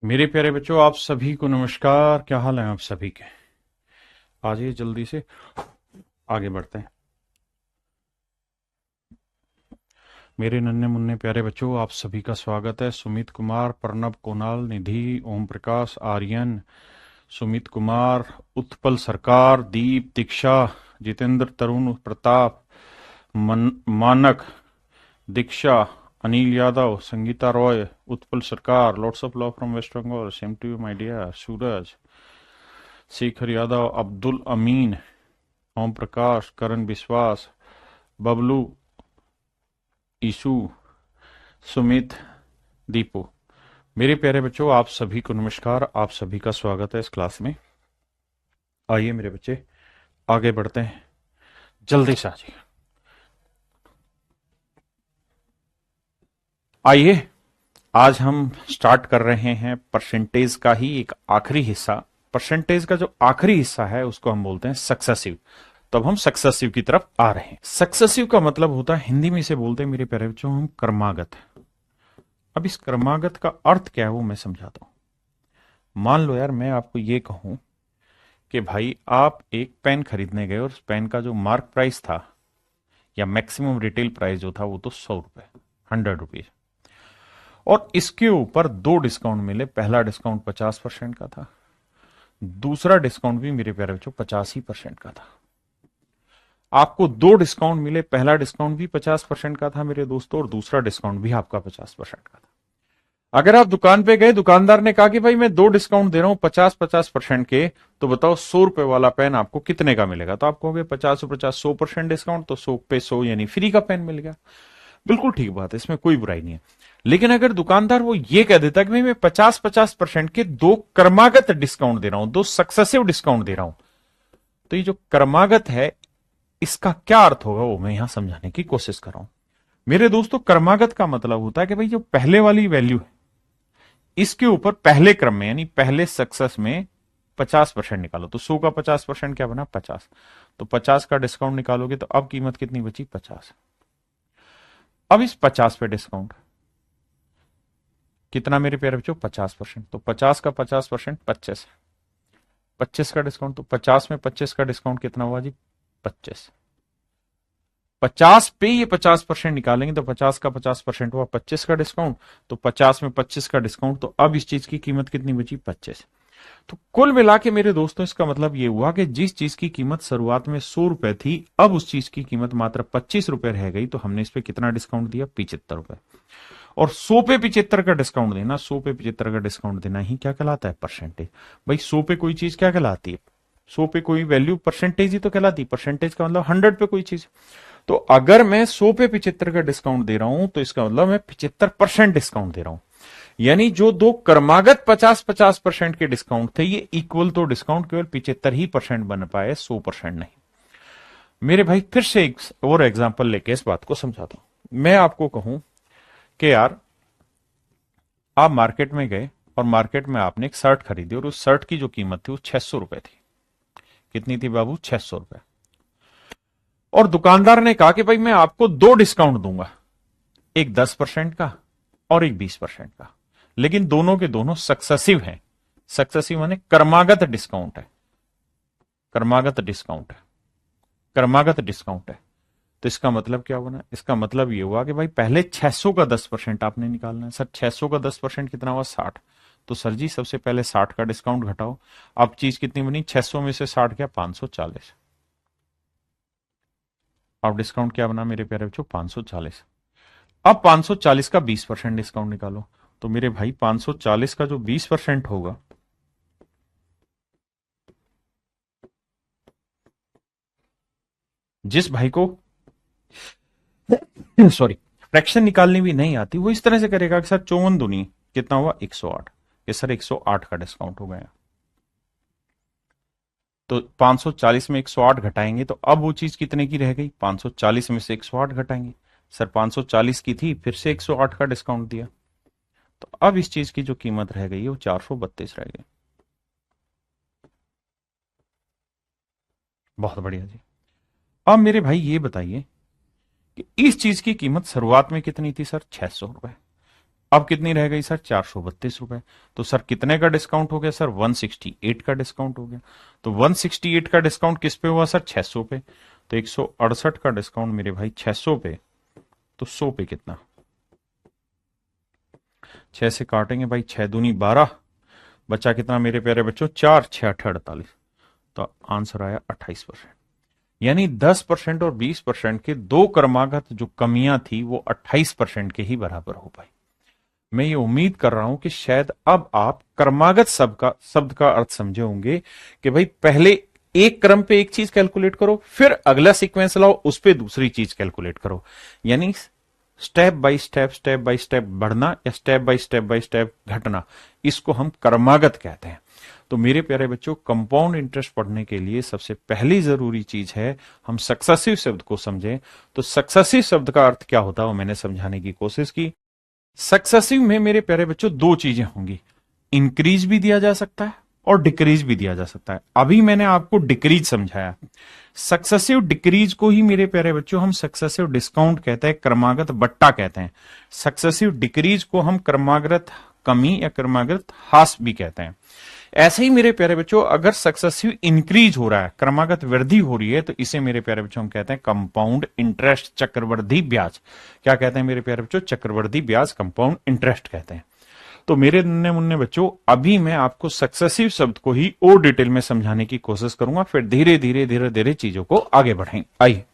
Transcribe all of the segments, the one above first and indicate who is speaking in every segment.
Speaker 1: मेरे प्यारे बच्चों, आप सभी को नमस्कार। क्या हाल है आप सभी के? आइए जल्दी से आगे बढ़ते हैं। मेरे नन्हे मुन्ने प्यारे बच्चों, आप सभी का स्वागत है। सुमित कुमार, प्रणब, कुणाल, निधि, ओम प्रकाश, आर्यन, सुमित कुमार, उत्पल सरकार, दीप, दीक्षा, जितेंद्र, तरुण, प्रताप, मानक, दीक्षा, Anil Yadav, Sangeeta Roy, Utpal Sarkar, lots of love from West Bengal, same to you my dear, Suraj, Shekhar Yadav, Abdul Amin, Om Prakash, Karan Vishwas, Bablu, issue, Sumit, Deepu. मेरे प्यारे बच्चों, आप सभी को नमस्कार। आप सभी का स्वागत है इस क्लास में। आइए मेरे बच्चे आगे बढ़ते हैं। जल्दी से आइए आज हम स्टार्ट कर रहे हैं परसेंटेज का ही एक आखिरी हिस्सा। परसेंटेज का जो आखिरी हिस्सा है उसको हम बोलते हैं सक्सेसिव। तो अब हम सक्सेसिव की तरफ आ रहे हैं। सक्सेसिव का मतलब होता है, हिंदी में इसे बोलते हैं मेरे प्यारे बच्चों हम, क्रमागत। अब इस क्रमागत का अर्थ क्या है वो मैं समझाता हूं। मान लो यार, मैं आपको ये कहूं कि भाई आप एक पेन खरीदने गए और उस पेन का जो मार्क प्राइस था या मैक्सिमम रिटेल प्राइस जो था वो तो 100 रुपए, 100 रुपीज, और इसके ऊपर दो डिस्काउंट मिले। पहला डिस्काउंट 50% का था, दूसरा डिस्काउंट भी मेरे प्यारे बच्चों 85% का था। आपको दो डिस्काउंट मिले, पहला डिस्काउंट भी 50% का था मेरे दोस्तों, और दूसरा डिस्काउंट भी आपका 50% का था। अगर आप दुकान पे गए, दुकानदार ने कहा कि भाई मैं दो डिस्काउंट दे रहा हूं 50-50% के, तो बताओ 100 रुपए वाला पेन आपको कितने का मिलेगा? तो आप कहोगे 50-50, 100% डिस्काउंट, तो 100 पे 100 यानी फ्री का पेन मिल गया। बिल्कुल ठीक बात है, इसमें कोई बुराई नहीं है। लेकिन अगर दुकानदार वो ये कह देता कि भाई मैं 50-50% के दो क्रमागत डिस्काउंट दे रहा हूं, दो सक्सेसिव डिस्काउंट दे रहा हूं, तो ये जो क्रमागत है इसका क्या अर्थ होगा वो मैं यहां समझाने की कोशिश कर रहा हूं। मेरे दोस्तों, क्रमागत का मतलब होता है कि भाई जो पहले वाली वैल्यू है इसके ऊपर पहले क्रम में यानी पहले सक्सेस में 50% निकालो। तो 100 का 50% क्या बना? 50। तो 50 का डिस्काउंट निकालोगे तो अब कीमत कितनी बची? 50। अब इस 50 पे डिस्काउंट कितना मेरे प्यारे बच्चों? 50%। तो 50 का 50% 25। 25 का डिस्काउंट, तो 50 में 25 का डिस्काउंट कितना हुआ जी? 25। 50 पे ये 50% निकालेंगे तो 50 का 50% हुआ 25 का डिस्काउंट। तो 50 में 25 का डिस्काउंट, तो अब इस चीज की कीमत कितनी बची? 25। तो कुल मिला के मेरे दोस्तों इसका मतलब ये हुआ कि जिस चीज की कीमत शुरुआत में 100 रुपए थी, अब उस चीज की कीमत मात्र 25 रुपए रह गई। तो हमने इस पे कितना डिस्काउंट दिया? 75 रुपए। और 100 पे 75 का डिस्काउंट देना, 100 पे 75 का डिस्काउंट देना ही क्या कहलाता है? परसेंटेज। भाई 100 पे कोई चीज क्या कहलाती है? 100 पे कोई वैल्यू परसेंटेज ही तो कहलाती है। परसेंटेज का मतलब 100 पे कोई चीज। तो अगर मैं 100 पे 75 का डिस्काउंट दे रहा हूं तो इसका मतलब मैं 75% डिस्काउंट दे रहा हूं। यानी जो दो क्रमागत 50-50% के डिस्काउंट थे, ये इक्वल तो डिस्काउंट केवल 75 ही परसेंट बन पाए, 100% नहीं। मेरे भाई फिर से एक और एग्जांपल लेके इस बात को समझाता हूं। मैं आपको कहूं कि यार आप मार्केट में गए और मार्केट में आपने एक शर्ट खरीदी और उस शर्ट की जो कीमत थी वो 600 रुपए थी। कितनी थी बाबू? 600 रुपए। और दुकानदार ने कहा कि भाई मैं आपको दो डिस्काउंट दूंगा, एक 10% का और एक 20% का, लेकिन दोनों के दोनों सक्सेसिव हैं। सक्सेसिव माने क्रमागत डिस्काउंट है। क्रमागत डिस्काउंट है। क्रमागत डिस्काउंट है। तो इसका मतलब क्या बना? इसका मतलब ये हुआ कि भाई पहले 600 का 10% आपने निकालना है। सर 600 का 10% कितना हुआ? 60। तो सर जी सबसे पहले 60 का डिस्काउंट घटाओ। अब चीज कितनी बनी? 600 में से 60 क्या? 540। अब डिस्काउंट क्या बना मेरे प्यारे बच्चों? 540। अब 540 का 20% डिस्काउंट निकालो। तो मेरे भाई 540 का जो 20% होगा, जिस भाई को सॉरी फ्रैक्शन निकालनी भी नहीं आती, वो इस तरह से करेगा कि सर 54 दूनी कितना हुआ? 108। कि सर 108 का डिस्काउंट हो गया। तो 540 में 108 घटाएंगे तो अब वो चीज कितने की रह गई? 540 में से 108 घटाएंगे। सर 540 की थी, फिर से 108 का डिस्काउंट दिया, तो अब इस चीज की जो कीमत रह गई वो 432 रह गई। बहुत बढ़िया जी। अब मेरे भाई ये बताइए कि इस चीज की कीमत शुरुआत में कितनी थी? सर 600 रुपए। अब कितनी रह गई सर? 432 रुपए। तो सर कितने का डिस्काउंट हो गया सर? 168 का डिस्काउंट हो गया। तो 168 का डिस्काउंट किस पे हुआ सर? 600 पे। तो 168 का डिस्काउंट मेरे भाई 600 पे, तो 100 पे कितना? 6 से काटेंगे भाई, 6 दूनी 12, बचा कितना मेरे प्यारे बच्चों? 4 6 8 48। तो आंसर आया 28%। यानी 10% और 20% के दो क्रमागत जो कमियां थी वो 28% के ही बराबर हो पाई। मैं ये उम्मीद कर रहा हूं कि शायद अब आप क्रमागत शब्द का अर्थ समझे होंगे कि भाई पहले एक क्रम पे एक चीज कैलकुलेट करो, फिर अगला सीक्वेंस लाओ, उस पे दूसरी चीज कैलकुलेट करो। यानी स्टेप बाय स्टेप बढ़ना या स्टेप बाय स्टेप घटना, इसको हम क्रमागत कहते हैं। तो मेरे प्यारे बच्चों, कंपाउंड इंटरेस्ट पढ़ने के लिए सबसे पहली जरूरी चीज है हम सक्सेसिव शब्द को समझें। तो सक्सेसिव शब्द का अर्थ क्या होता है वो मैंने समझाने की कोशिश की। सक्सेसिव में मेरे प्यारे बच्चों दो चीजें होंगी, इंक्रीज भी दिया जा सकता है और डिक्रीज भी दिया जा सकता है। अभी मैंने आपको डिक्रीज समझाया। सक्सेसिव डिक्रीज को ही मेरे प्यारे बच्चों हम सक्सेसिव डिस्काउंट कहते हैं, क्रमागत बट्टा कहते हैं। सक्सेसिव डिक्रीज को हम क्रमागत कमी या क्रमागत हास भी कहते हैं। ऐसे ही मेरे प्यारे बच्चों अगर सक्सेसिव इंक्रीज हो रहा है, क्रमागत वृद्धि हो रही है, तो इसे मेरे प्यारे बच्चों हम कहते हैं कंपाउंड इंटरेस्ट, चक्रवृद्धि ब्याज। क्या कहते हैं मेरे प्यारे बच्चों? चक्रवृद्धि ब्याज, कंपाउंड इंटरेस्ट कहते हैं। तो मेरे नन्हे मुन्ने बच्चों, अभी मैं आपको सक्सेसिव शब्द को ही और डिटेल में समझाने की कोशिश करूंगा, फिर धीरे धीरे चीजों को आगे बढ़ाएंगे। आइए,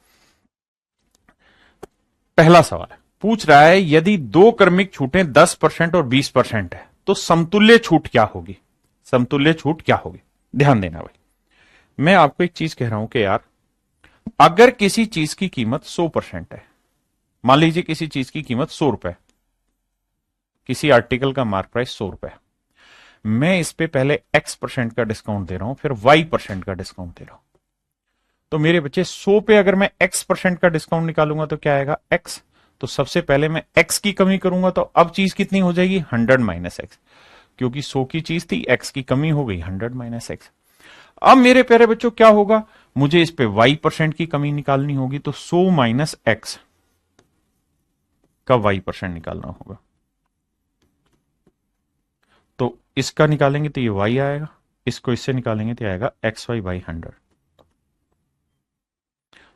Speaker 1: पहला सवाल पूछ रहा है यदि दो क्रमिक छूटें 10% और 20% है तो समतुल्य छूट क्या होगी? समतुल्य छूट क्या होगी? ध्यान देना भाई, मैं आपको एक चीज कह रहा हूं कि यार अगर किसी चीज की कीमत 100% है, मान लीजिए किसी चीज की कीमत 100 रुपए, किसी आर्टिकल का मार्क प्राइस 100 रुपए, मैं इस पे पहले x% का डिस्काउंट दे रहा हूं, फिर y% का डिस्काउंट दे रहा हूं। तो मेरे बच्चे 100 पे अगर मैं x% का डिस्काउंट निकालूंगा तो क्या आएगा? x। तो सबसे पहले मैं x की कमी करूंगा, तो अब चीज कितनी हो जाएगी? 100 माइनस x, क्योंकि 100 की चीज थी, x की कमी हो गई 100 माइनस x। अब मेरे प्यारे बच्चों क्या होगा? मुझे इस पे y% की कमी निकालनी होगी, तो 100 माइनस x का y% निकालना होगा। तो इसका निकालेंगे तो ये y आएगा, इसको इससे निकालेंगे तो आएगा xy बाई 100।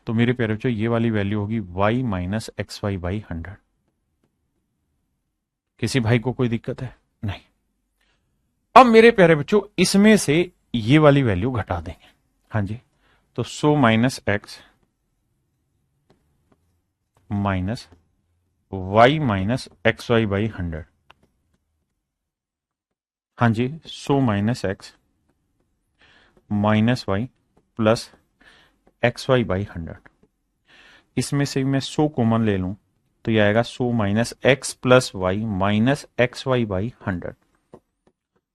Speaker 1: तो मेरे प्यारे बच्चों ये वाली वैल्यू होगी y माइनस XY बाई 100। किसी भाई को कोई दिक्कत है? नहीं। अब मेरे प्यारे बच्चों इसमें से ये वाली वैल्यू घटा देंगे। हाँ जी, तो 100 minus x minus y minus XY by 100। हाँ जी, 100 minus x minus y plus XY by 100। इसमें से मैं 100 कॉमन ले लूं तो यह आएगा 100 minus x plus Y minus XY by 100।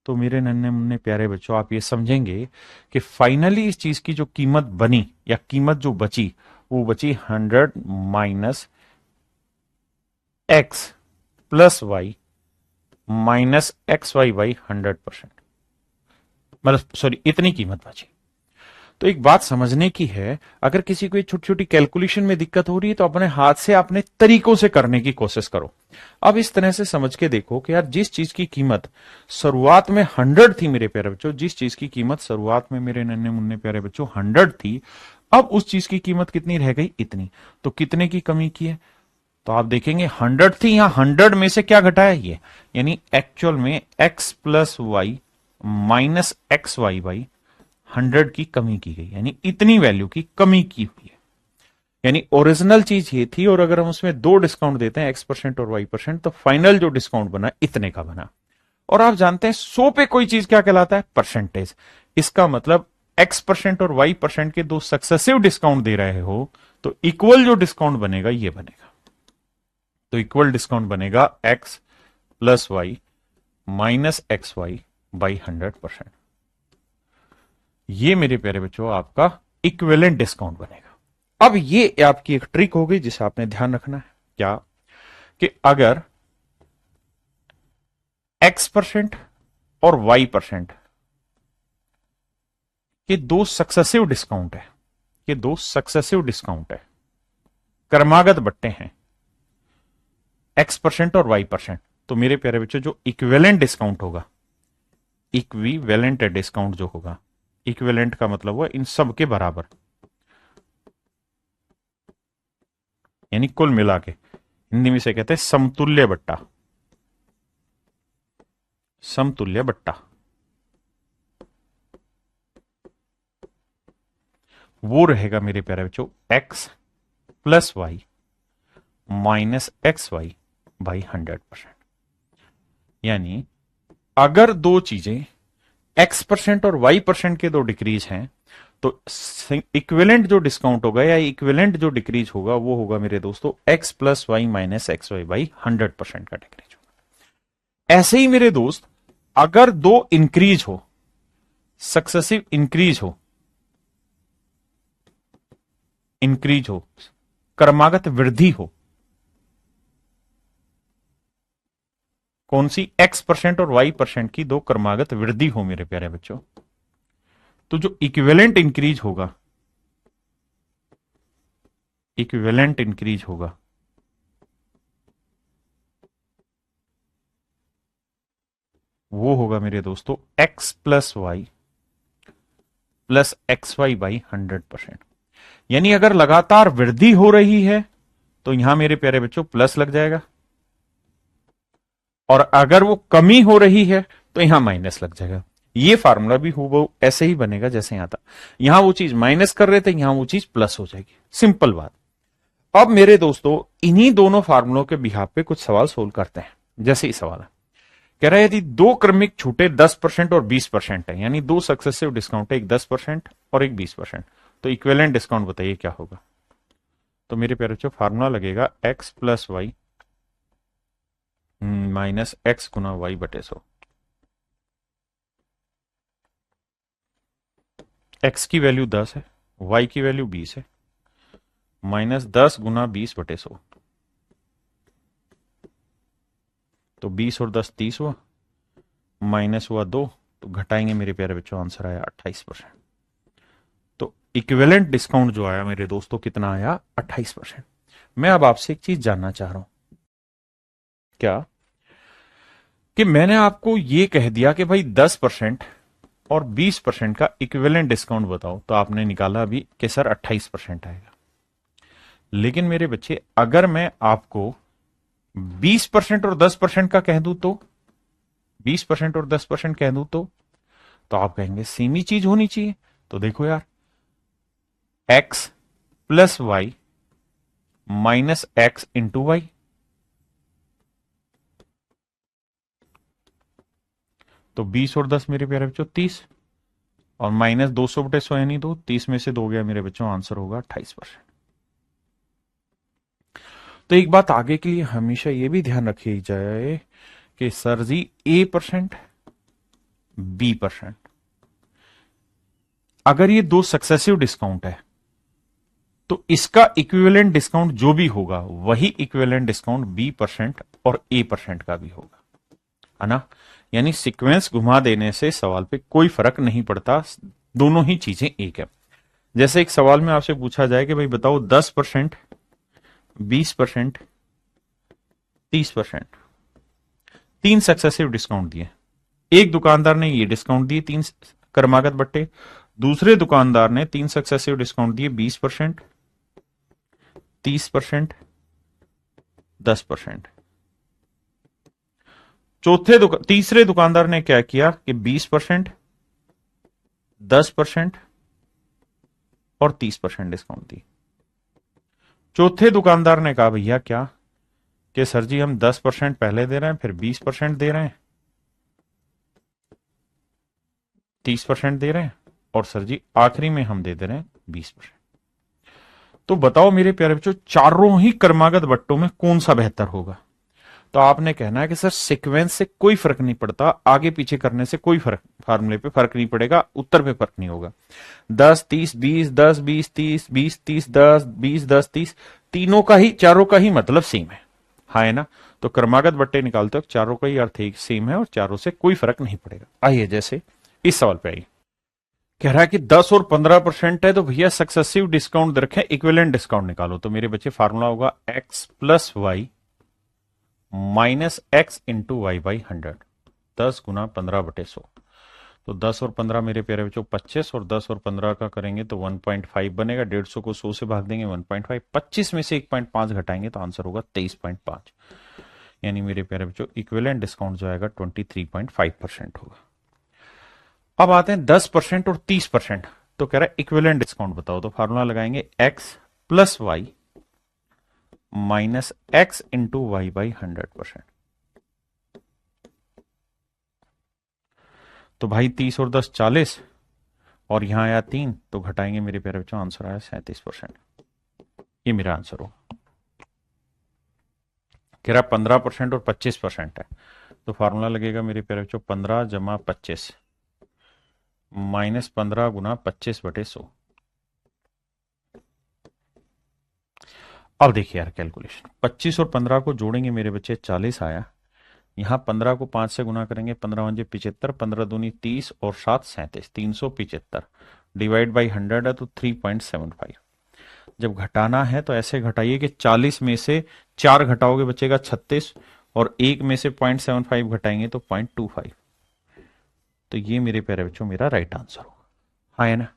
Speaker 1: तो मेरे नन्हे मुन्ने प्यारे बच्चों, आप ये समझेंगे कि फाइनली इस चीज की जो कीमत बनी या कीमत जो बची वो बची 100 minus x plus Y minus XY by 100%। मतलब सॉरी, इतनी कीमत बची। तो एक बात समझने की है, अगर किसी को छोटी छोटी कैलकुलेशन में दिक्कत हो रही है तो अपने हाथ से अपने तरीकों से करने की कोशिश करो। अब इस तरह से समझ के देखो कि यार जिस चीज की कीमत शुरुआत में 100 थी मेरे प्यारे बच्चों, जिस चीज की कीमत शुरुआत में मेरे नन्हे मुन्ने प्यारे बच्चों 100 थी, अब उस चीज की कीमत कितनी रह गई? इतनी। तो कितने की कमी की है? तो आप देखेंगे 100 थी, यहां 100 में से क्या घटा है? ये यानी एक्चुअल में x plus Y minus XY by 100 की कमी की गई, यानी इतनी वैल्यू की कमी की हुई है। यानी ओरिजिनल चीज ये थी, और अगर हम उसमें दो डिस्काउंट देते हैं x% और y%, तो फाइनल जो डिस्काउंट बना इतने का बना। और आप जानते हैं 100 पे कोई चीज क्या कहलाता है? परसेंटेज। इसका मतलब x% और y% के दो सक्सेसिव डिस्काउंट दे रहे हो तो इक्वल जो डिस्काउंट बनेगा ये बनेगा। तो इक्वल डिस्काउंट बनेगा x plus Y minus XY by 100%। ये मेरे प्यारे बच्चों आपका इक्विवेलेंट डिस्काउंट बनेगा। अब ये आपकी एक ट्रिक होगी जिसे आपने ध्यान रखना है, क्या कि अगर x% और y% के दो सक्सेसिव डिस्काउंट है, ये दो सक्सेसिव डिस्काउंट है, क्रमागत बट्टे हैं x% और y%, तो मेरे प्यारे बच्चों जो इक्विवेलेंट डिस्काउंट होगा, इक्विवेलेंट डिस्काउंट जो होगा, इक्विवेलेंट का मतलब हुआ इन सब के बराबर, यानी कुल मिला के हिंदी में से कहते हैं समतुल्य बट्टा, समतुल्य बट्टा, वो रहेगा मेरे प्यारे बच्चों x plus Y minus x y by 100%। यानी अगर दो चीजें x% और y% के दो डिक्रीज हैं तो इक्विवेलेंट जो डिस्काउंट होगा या इक्विवेलेंट जो डिक्रीज होगा वो होगा मेरे दोस्तों x plus Y minus x y by 100% का डिक्रीज होगा। ऐसे ही मेरे दोस्त अगर दो इंक्रीज हो, सक्सेसिव इंक्रीज हो, क्रमागत वृद्धि हो, कौन सी x% और y% की दो क्रमागत वृद्धि हो मेरे प्यारे बच्चों, तो जो इक्विवेलेंट इंक्रीज होगा, इक्विवेलेंट इंक्रीज होगा वो होगा मेरे दोस्तों x plus y plus x y by 100%। यानी अगर लगातार वृद्धि हो रही है तो यहां मेरे प्यारे बच्चों प्लस लग जाएगा, और अगर वो कमी हो रही है तो यहां माइनस लग जाएगा। ये फार्मूला भी हूबहू ऐसे ही बनेगा जैसे यहां था, यहां वो चीज माइनस कर रहे थे, यहां वो चीज प्लस हो जाएगी, सिंपल बात। अब मेरे दोस्तों इन्हीं दोनों फार्मूलों के बिहाफ पे कुछ सवाल सोल्व करते हैं। जैसे ही सवाल है, कह रहा है यदि दो क्रमिक छूटे 10% और 20% है, यानी दो सक्सेसिव डिस्काउंट है, एक 10% और एक 20%, तो इक्विवेलेंट डिस्काउंट बताइए क्या होगा। तो मेरे प्यारे बच्चों फार्मूला लगेगा x plus Y minus X गुना वाई बटे 100। x की वैल्यू 10 है, y की वैल्यू 20 है, माइनस 10 गुना 20 बटे 100, तो 20 और 10 30 हुआ, माइनस हुआ 2, तो घटाएंगे मेरे प्यारे बच्चों, आंसर आया 28%। तो इक्विवेलेंट डिस्काउंट जो आया मेरे दोस्तों कितना आया, 28%। मैं अब आपसे एक चीज जानना चाह रहा हूं, क्या कि मैंने आपको ये कह दिया कि भाई 10% और 20% का इक्विवेलेंट डिस्काउंट बताओ, तो आपने निकाला अभी कि सर 28% आएगा। लेकिन मेरे बच्चे अगर मैं आपको 20% और 10% का कह दूं तो, 20% और 10% कह दूं तो आप कहेंगे सेम ही चीज होनी चाहिए। तो देखो यार, x plus Y minus x into y, तो 20 और 10 मेरे प्यारे बच्चों 30, और माइनस 200 बटे 100 यानी 2, 30 में से 2 गया मेरे बच्चों, आंसर होगा 28%। तो एक बात आगे के लिए हमेशा यह भी ध्यान रखी जाए कि सर जी A%, B%, अगर ये दो सक्सेसिव डिस्काउंट है तो इसका इक्विवेलेंट डिस्काउंट जो भी होगा वही इक्विवेलेंट डिस्काउंट B% और A% का भी होगा, है ना। यानी सीक्वेंस घुमा देने से सवाल पे कोई फर्क नहीं पड़ता, दोनों ही चीजें एक है। जैसे एक सवाल में आपसे पूछा जाए कि भाई बताओ 10%, 20%, 30%, तीन सक्सेसिव डिस्काउंट दिए, एक दुकानदार ने ये डिस्काउंट दिए 3 क्रमागत बट्टे, दूसरे दुकानदार ने 3 सक्सेसिव डिस्काउंट दिए 20%, 30%, 10%। तीसरे दुकानदार ने क्या किया कि 20%, 10% और 30% डिस्काउंट दी। चौथे दुकानदार ने कहा भैया क्या कि सर जी हम 10% पहले दे रहे हैं, फिर 20% दे रहे हैं, 30% दे रहे हैं, और सर जी आखिरी में हम दे रहे हैं 20%। तो बताओ मेरे प्यारे बच्चों चारों ही क्रमागत बट्टों में कौन सा बेहतर होगा। तो आपने कहना है कि सर सीक्वेंस से कोई फर्क नहीं पड़ता, आगे पीछे करने से कोई फर्क, फार्मूले पे फर्क नहीं पड़ेगा, उत्तर पे फर्क नहीं होगा। 10 30 20, 10 20 30, 20 30, 10 20, 10 30, तीनों का ही, चारों का ही मतलब सेम है, हाँ है ना। तो क्रमागत बट्टे निकालते वक्त चारों का ही अर्थ एक सेम है और चारों से कोई फर्क नहीं पड़ेगा। आइए जैसे इस सवाल पे आइए, कह रहा है कि 10 और 15% है तो भैया सक्सेसिव डिस्काउंट रखें, इक्विवेलेंट डिस्काउंट निकालो। तो मेरे बच्चे फार्मूला होगा x plus Y minus x into y by 100, 10 गुना 15/100। तो 10 और 15 मेरे प्यारे बच्चों 25, और 10 और 15 का करेंगे तो 1.5 बनेगा। 150 को 100 से भाग देंगे 1.5, 25 में से 1.5 घटाएंगे तो आंसर होगा 23.5। यानी मेरे प्यारे बच्चों इक्विवेलेंट डिस्काउंट जो आएगा 23.5% होगा। अब आते हैं 10% और 30%। तो कह रहा है इक्विवेलेंट डिस्काउंट बताओ, तो फार्मूला लगाएंगे x plus Y minus x into y by 100%। तो भाई 30 और 10 40, और यहां आया 3, तो घटाएंगे मेरे प्यारे बच्चों, आंसर आया 37%। ये मेरा आंसर हो। कह रहा 15% और 25% है, तो फार्मूला लगेगा मेरे प्यारे बच्चों 15 जमा 25 माइनस 15 गुना 25/100। अब देखिए यार कैलकुलेशन, 25 और 15 को जोड़ेंगे मेरे बच्चे 40 आया। यहां 15 को 5 से गुना करेंगे, 15 पंजे 75, 15 दूनी 30 और 7 37, 375 डिवाइड बाई 100 है तो 3.75। जब घटाना है तो ऐसे घटाइए कि 40 में से 4 घटाओगे बचेगा 36, और 1 में से 0.75 घटाएंगे तो 0.25। तो ये मेरे प्यारे बच्चों मेरा राइट आंसर होगा। हाँ है ना।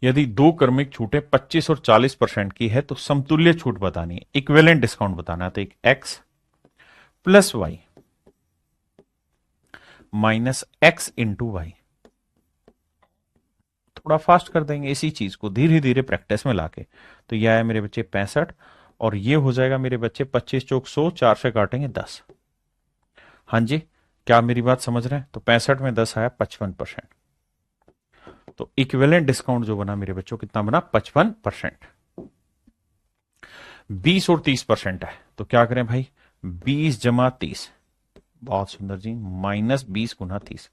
Speaker 1: यदि दो क्रमिक छूटें 25 और 40% की है तो समतुल्य छूट बतानी है, इक्विवेलेंट डिस्काउंट बताना है। तो एक x plus Y minus x into y. थोड़ा फास्ट कर देंगे इसी चीज को धीरे धीरे प्रैक्टिस में लाके। तो यह आया मेरे बच्चे 65, और ये हो जाएगा मेरे बच्चे 25 चौक 100, 4 से काटेंगे 10। हाँ जी, क्या मेरी बात समझ रहे हैं? तो 65 में 10 आया 55%। तो इक्विवेलेंट डिस्काउंट जो बना मेरे बच्चों कितना बना? 55%। 20 और 30% है, तो क्या करें भाई? 20 जमा 30, बहुत सुंदर जी, माइनस 20 गुना 30।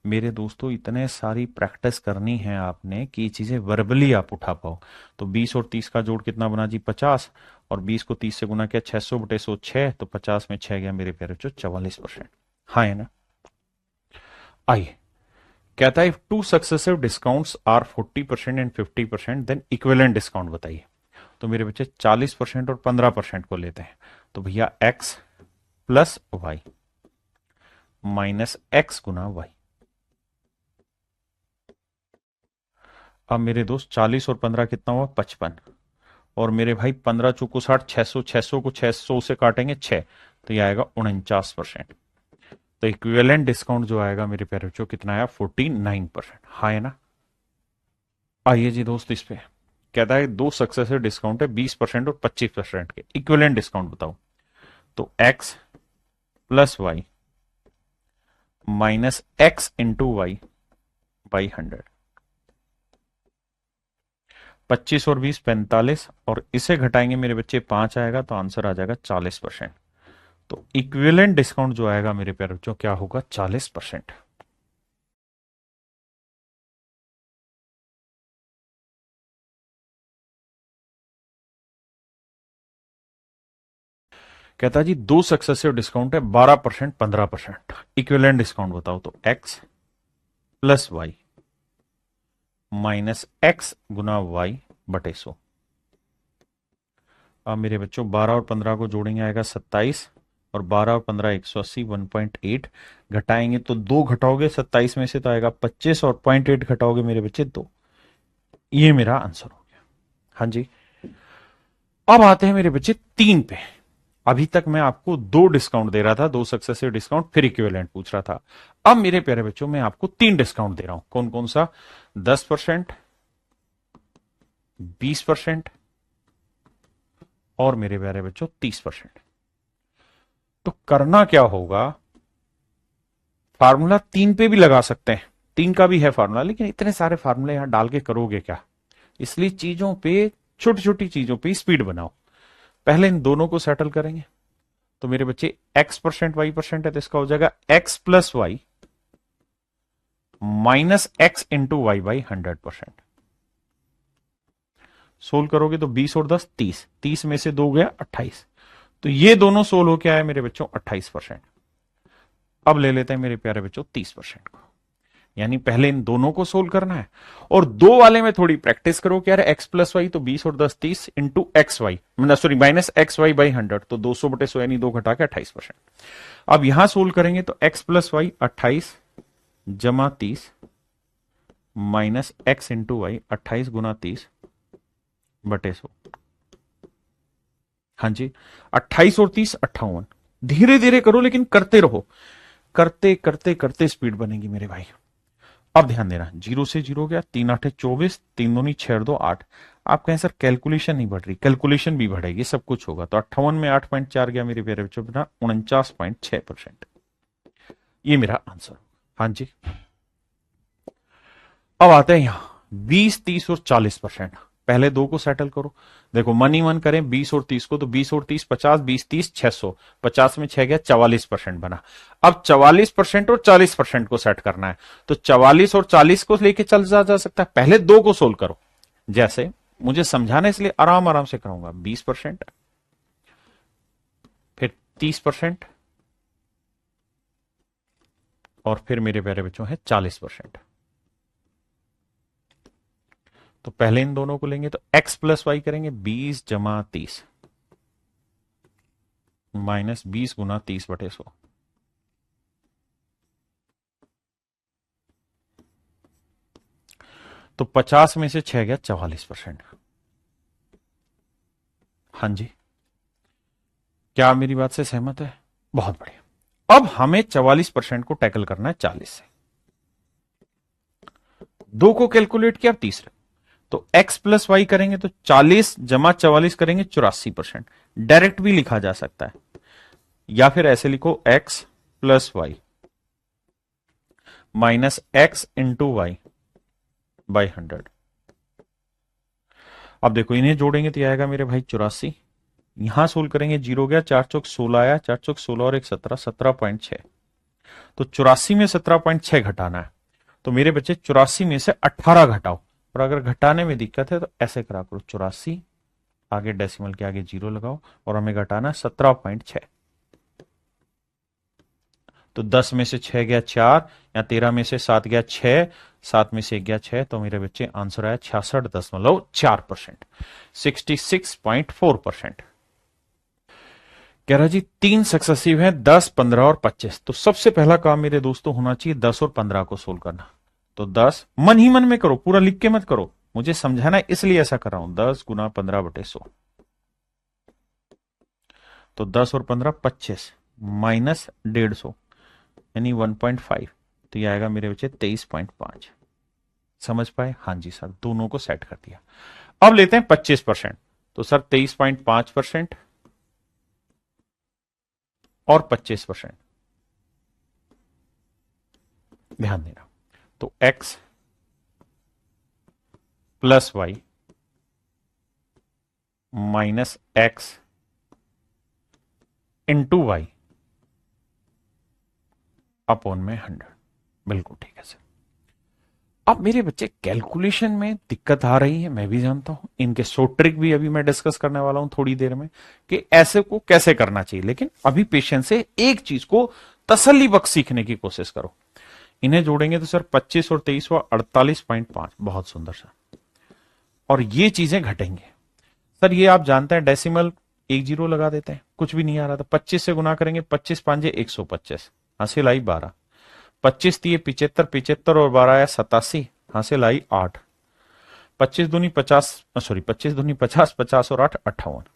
Speaker 1: मेरे दोस्तों इतने सारी प्रैक्टिस करनी है आपने कि ये चीजें वर्बली आप उठा पाओ। तो 20 और 30 का जोड़ कितना बना जी? 50, और 20 को 30 से गुना किया 600/100 6, तो 50 में 6 गया मेरे प्यारे बच्चों 44%। हाँ है ना। आइए, कहता है two successive discounts are 40% and 50%, then equivalent discount बताइए। तो मेरे बच्चे 40% और 15% को लेते हैं। तो भैया x plus Y minus X गुना वाई। अब मेरे दोस्त 40 और 15 कितना हुआ? 55, और मेरे भाई 15 चौको 60, 600, 600 को 600 से काटेंगे 6, तो यह आएगा 49%। तो इक्विवेलेंट डिस्काउंट जो आएगा मेरे प्यारे बच्चों कितना आया? 49%। हाँ है ना। आइए जी दोस्त, इस पे कहता है दो सक्सेसिव डिस्काउंट है 20% और 25% के, इक्विवेलेंट डिस्काउंट बताओ। तो x plus Y minus x into y by 100। 25 और 20 45, और इसे घटाएंगे मेरे बच्चे 5 आएगा, तो आंसर आ जाएगा 40%। तो इक्विवेलेंट डिस्काउंट जो आएगा मेरे प्यारे बच्चों क्या होगा? 40%। कहता है जी दो सक्सेसिव डिस्काउंट है 12% 15%, इक्विवेलेंट डिस्काउंट बताओ। तो x plus Y minus X गुना वाई बटे 100। अब मेरे बच्चों 12 और 15 को जोड़ेंगे आएगा 27, और 12 और 15 180 1.8, घटाएंगे तो 2 घटाओगे 27 में से तो आएगा 25, और 0.8 घटाओगे मेरे बच्चे 2। ये मेरा आंसर हो गया। हाँ जी। अब आते हैं मेरे बच्चे 3 पे। अभी तक मैं आपको 2 डिस्काउंट दे रहा था, 2 सक्सेसिव डिस्काउंट, फिर इक्विवेलेंट पूछ रहा था। अब मेरे प्यारे बच्चों मैं आपको 3 डिस्काउंट दे रहा हूं। कौन कौन सा? 10%, 20% और मेरे प्यारे बच्चों 30%। तो करना क्या होगा? फार्मूला 3 पे भी लगा सकते हैं, 3 का भी है फार्मूला, लेकिन इतने सारे फार्मूले यहां डाल के करोगे क्या? इसलिए चीजों पे, छोटी छोटी चीजों पे स्पीड बनाओ। पहले इन दोनों को सेटल करेंगे। तो मेरे बच्चे x% y% है, तो इसका हो जाएगा x plus Y minus x into y by 100%। Solve करोगे तो 20 और 10 30, 30 में से 2 गया 28, तो ये दोनों सोल्व होके आया मेरे बच्चों 28%। अब ले लेते हैं मेरे प्यारे बच्चों 30% को, यानी पहले इन दोनों को सोल्व करना है और दो वाले में थोड़ी प्रैक्टिस करो कि यार x प्लस वाई तो 20 और 10 30 इंटू एक्स वाई, मतलब sorry minus x y by 100, तो 200/100 यानी 2 घटा के 28%। अब यहां सोल्व करेंगे तो x प्लस वाई 28 जमा 30 माइनस एक्स इंटू वाई 28 गुना 30/100। हाँ जी, 28 और 30 58। धीरे धीरे करो लेकिन करते रहो, करते करते करते स्पीड बनेगी मेरे भाई। अब ध्यान देना, 0 से 0 गया, 3 8 24, 3 दूनी 6 और 2 8। आप कहें सर कैलकुलेशन नहीं बढ़ रही, कैलकुलेशन भी बढ़ेगी, सब कुछ होगा। तो 58 में 8.4 गया मेरे प्यारे बच्चों, बिना 49.6%। ये मेरा आंसर। हाँ जी, अब आते हैं यहां 20 30 और 40%। पहले दो को सेटल करो, देखो मन ही मन करें 20 और 30 को, तो 20 और 30 50, 20 30 600, 50 में 6 गया 44% बना। अब 44% और 40% को सेट करना है, तो 44 और 40 को लेके चल जा सकता है। पहले दो को सोल्व करो, जैसे मुझे समझाना इसलिए आराम आराम से कराऊंगा। 20%, फिर 30%, और फिर मेरे प्यारे बच्चों है 40%। तो पहले इन दोनों को लेंगे तो x प्लस वाई करेंगे 20 जमा 30 माइनस 20 गुना 30/100। तो 50 में से 6 गया 44%। हाँ जी, क्या आप मेरी बात से सहमत है? बहुत बढ़िया। अब हमें 44% को टैकल करना है 40 से। दो को कैलकुलेट किया, अब तीसरे, तो x प्लस वाई करेंगे तो 40 जमा 44 करेंगे 84%। डायरेक्ट भी लिखा जा सकता है, या फिर ऐसे लिखो x plus Y minus x into y by 100। अब देखो इन्हें जोड़ेंगे तो आएगा मेरे भाई 84। यहां सोल्व करेंगे, 0 गया 4 चौक 16 आया, 4 चौक 16 और 1 17, 17.6। तो 84 में 17.6 घटाना है, तो मेरे बच्चे 84 में से 18 घटाओ। और अगर घटाने में दिक्कत है तो ऐसे करा करो, 84 आगे डेसिमल के आगे 0 लगाओ, और हमें घटाना 17.6। तो 10 में से 6 गया 4, या 13 में से 7 गया 6, 7 में से 1 गया 6, तो मेरे बच्चे आंसर आया 66.4%, 66.4%। कह रहा जी 3 सक्सेसिव है, 10 15 और 25। तो सबसे पहला काम मेरे दोस्तों होना चाहिए 10 और 15 को सोल्व करना। तो 10 मन ही मन में करो, पूरा लिख के मत करो, मुझे समझाना है इसलिए ऐसा कर रहा हूं। 10 गुना 15/100, तो 10 और 15 25 माइनस 150 यानी 1.5, तो ये आएगा मेरे बच्चे 23.5। समझ पाए? हाँ जी सर, दोनों को सेट कर दिया। अब लेते हैं 25%, तो सर 23.5% और 25%। ध्यान देना, तो x plus Y minus x into y upon में 100। बिल्कुल ठीक है सर। अब मेरे बच्चे कैलकुलेशन में दिक्कत आ रही है, मैं भी जानता हूं, इनके सो ट्रिक भी अभी मैं डिस्कस करने वाला हूं थोड़ी देर में कि ऐसे को कैसे करना चाहिए। लेकिन अभी पेशेंस से एक चीज को तसल्ली बख्श सीखने की कोशिश करो। इन्हें जोड़ेंगे तो सर 25 और 23 हुआ 48.5। बहुत सुंदर सर। और ये चीजें घटेंगे सर, ये आप जानते हैं डेसिमल 1 0 लगा देते हैं, कुछ भी नहीं आ रहा था। 25 से गुना करेंगे, 25 5 125, हासिल आई 12। 25 दिए 75, 75 और 12 आया 87, हासिल आई 8। 25 दूनी 50, सॉरी 25 दूनी 50, 50 और 8 58।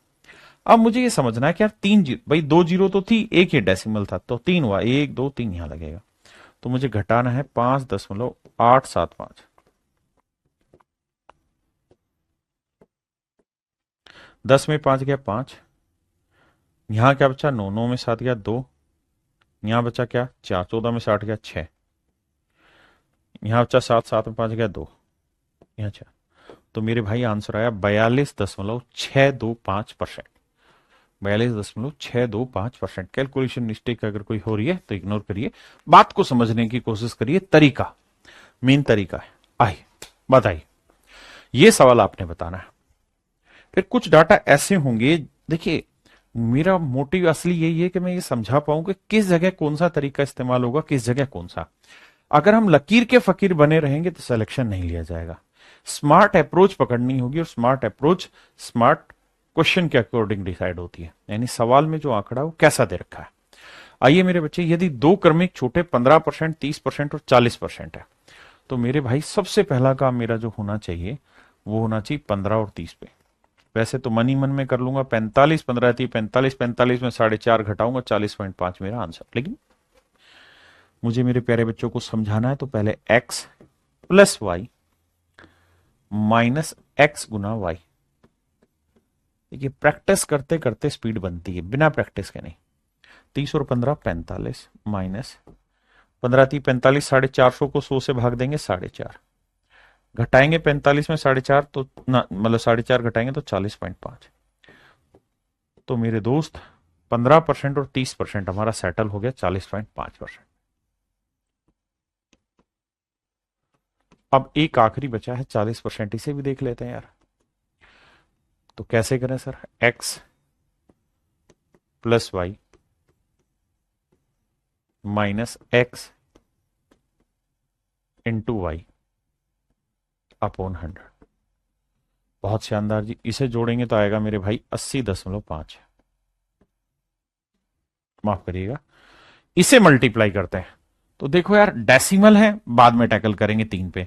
Speaker 1: अब मुझे ये समझना है कि यार 3 जीरो, भाई 2 जीरो तो थी, एक ही डेसिमल था, तो 3 हुआ, 1 2 3 यहां लगेगा। तो मुझे घटाना है 5.875। 10 में 5 गया 5, यहां क्या बचा 9, 9 में 7 गया 2, यहां बचा क्या 4, 14 में 60 गया 6, यहां बचा 7, 7 में 5 गया 2, यहां 6। तो मेरे भाई आंसर आया 42.625%। 42.625%। कैलकुलेशन मिस्टेक अगर कोई हो रही है तो इग्नोर करिए, बात को समझने की कोशिश करिए। तरीका, मेन तरीका है। आइए बताइए, ये सवाल आपने बताना है। फिर कुछ डाटा ऐसे होंगे, देखिए मेरा मोटिव असली यही है कि मैं ये समझा पाऊं कि किस जगह कौन सा तरीका इस्तेमाल होगा, किस जगह कौन सा। अगर हम लकीर के फकीर बने रहेंगे तो सिलेक्शन नहीं लिया जाएगा। स्मार्ट अप्रोच पकड़नी होगी, और स्मार्ट अप्रोच स्मार्ट क्वेश्चन के अकॉर्डिंग डिसाइड होती है, यानी सवाल में जो आंकड़ा वो कैसा दे रखा है। आइए मेरे बच्चे, यदि दो क्रमिक छोटे 15%, 30% और 40% है, तो मेरे भाई सबसे पहला काम मेरा जो होना चाहिए वो होना चाहिए 15 और 30 पे। वैसे तो मन ही मन में कर लूंगा 45, 15 थी 45, 45 में 4.5 घटाऊंगा, 40.5 मेरा आंसर। लेकिन मुझे मेरे प्यारे बच्चों को समझाना है, तो पहले x plus Y minus X गुना वाई। देखिए प्रैक्टिस करते करते स्पीड बनती है, बिना प्रैक्टिस के नहीं। 30 और 15 45 माइनस 15 थी 45, 450 को 100 से भाग देंगे 4.5, घटाएंगे 45 में 4.5 तो ना, मतलब 4.5 घटाएंगे तो 40.5। तो मेरे दोस्त 15% और 30% हमारा सेटल हो गया 40.5%। अब एक आखिरी बचा है 40%, इसे भी देख लेते हैं यार। तो कैसे करें sir? x plus Y minus x into y upon 100। बहुत शानदार जी, इसे जोड़ेंगे तो आएगा मेरे भाई 80.5। माफ करिएगा, इसे मल्टीप्लाई करते हैं तो देखो यार, डेसिमल है, बाद में टैकल करेंगे 3 पे,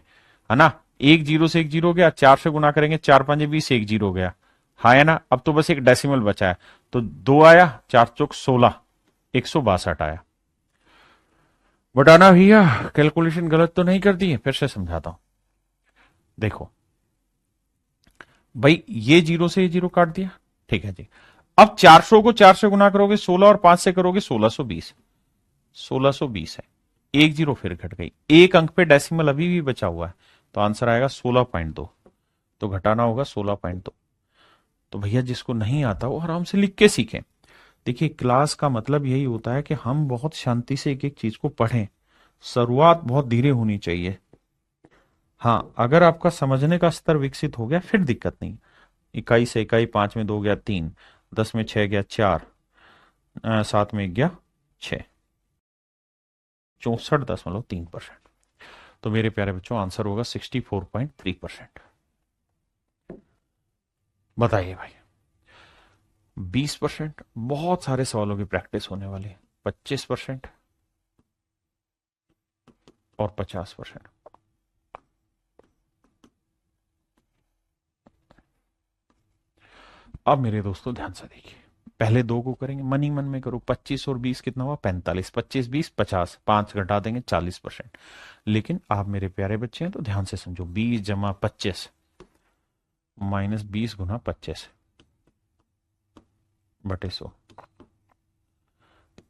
Speaker 1: है ना। एक जीरो से एक जीरो गया, 4 से गुना करेंगे, 4 5 20, एक जीरो गया, हाँ है ना। अब तो बस एक डेसिमल बचा है, तो 2 आया, 4 चौक 16, 162 आया। बटाना भैया कैलकुलेशन गलत तो नहीं कर दी है? फिर से समझाता हूं, देखो भाई, ये जीरो से ये जीरो काट दिया, ठीक है जी। अब 400 को 4 से गुना करोगे 16, और 5 से करोगे 1620, 1620 है। एक जीरो फिर घट गई, एक अंक पे डेसिमल अभी भी बचा हुआ है, तो आंसर आएगा 16.2। तो घटाना होगा 16.2। तो भैया जिसको नहीं आता वो आराम से लिख के सीखें। देखिए क्लास का मतलब यही होता है कि हम बहुत शांति से एक एक चीज को पढ़ें, शुरुआत बहुत धीरे होनी चाहिए। हाँ, अगर आपका समझने का स्तर विकसित हो गया फिर दिक्कत नहीं। इकाई से इकाई, 5 में 2 गया 3, 10 में 6 गया 4, 7 में गया 6, 64.3%। तो मेरे प्यारे बच्चों आंसर होगा 64.3%। बताइए भाई, 20% बहुत सारे सवालों की प्रैक्टिस होने वाली है, 25% और 50%। अब मेरे दोस्तों ध्यान से देखिए, पहले दो को करेंगे, मन ही मन में करो, 25 और 20 कितना हुआ? 45, 25 20 50, 5 घटा देंगे 40%। लेकिन आप मेरे प्यारे बच्चे हैं तो ध्यान से समझो, 20 जमा 25 माइनस 20 गुना 25 बटे 100,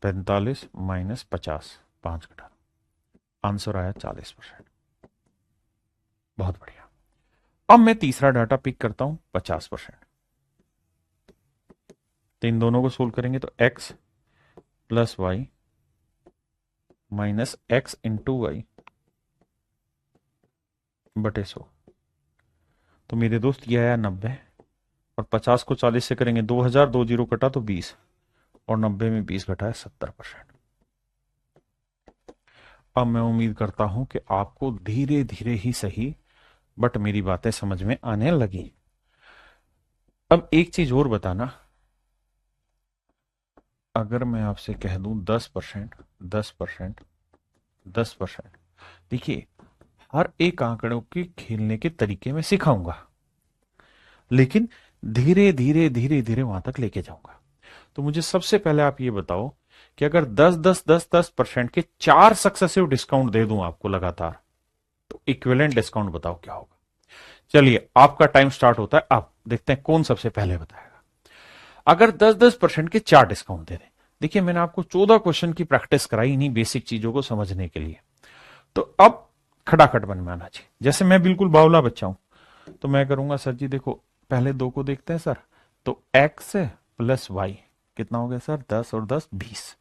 Speaker 1: 45 माइनस 50, 5 घटा, आंसर आया 40%। बहुत बढ़िया। अब मैं तीसरा डाटा पिक करता हूं 50%। तो इन दोनों को सोल्व करेंगे तो x plus Y minus x into y बटे 100। तो मेरे दोस्त ये आया 90, और 50 को 40 से करेंगे 2000, 2 जीरो कटा तो 20, और 90 में 20 घटा है 70%। अब मैं उम्मीद करता हूं कि आपको धीरे धीरे ही सही, बट मेरी बातें समझ में आने लगी। अब एक चीज और बताना, अगर मैं आपसे कह दूं 10%, 10%, 10%, देखिए हर एक आंकड़ों के खेलने के तरीके में सिखाऊंगा, लेकिन धीरे धीरे धीरे धीरे वहां तक लेके जाऊंगा। तो मुझे सबसे पहले आप ये बताओ कि अगर 10% के 4 सक्सेसिव डिस्काउंट दे दूं आपको लगातार, तो इक्विवेलेंट डिस्काउंट बताओ क्या होगा। चलिए आपका टाइम स्टार्ट होता है, आप देखते हैं कौन सबसे पहले बताएगा। अगर 10% के 4 डिस्काउंट दे दें, देखिए मैंने आपको 14 क्वेश्चन की प्रैक्टिस कराई इन्हीं बेसिक चीजों को समझने के लिए। तो अब खटाखट बन में आना चाहिए। जैसे मैं बिल्कुल बावला बच्चा हूं, तो मैं करूंगा सर जी देखो, पहले दो को देखते हैं सर, तो एक्स प्लस वाई कितना हो गया सर? 10 और 10 20,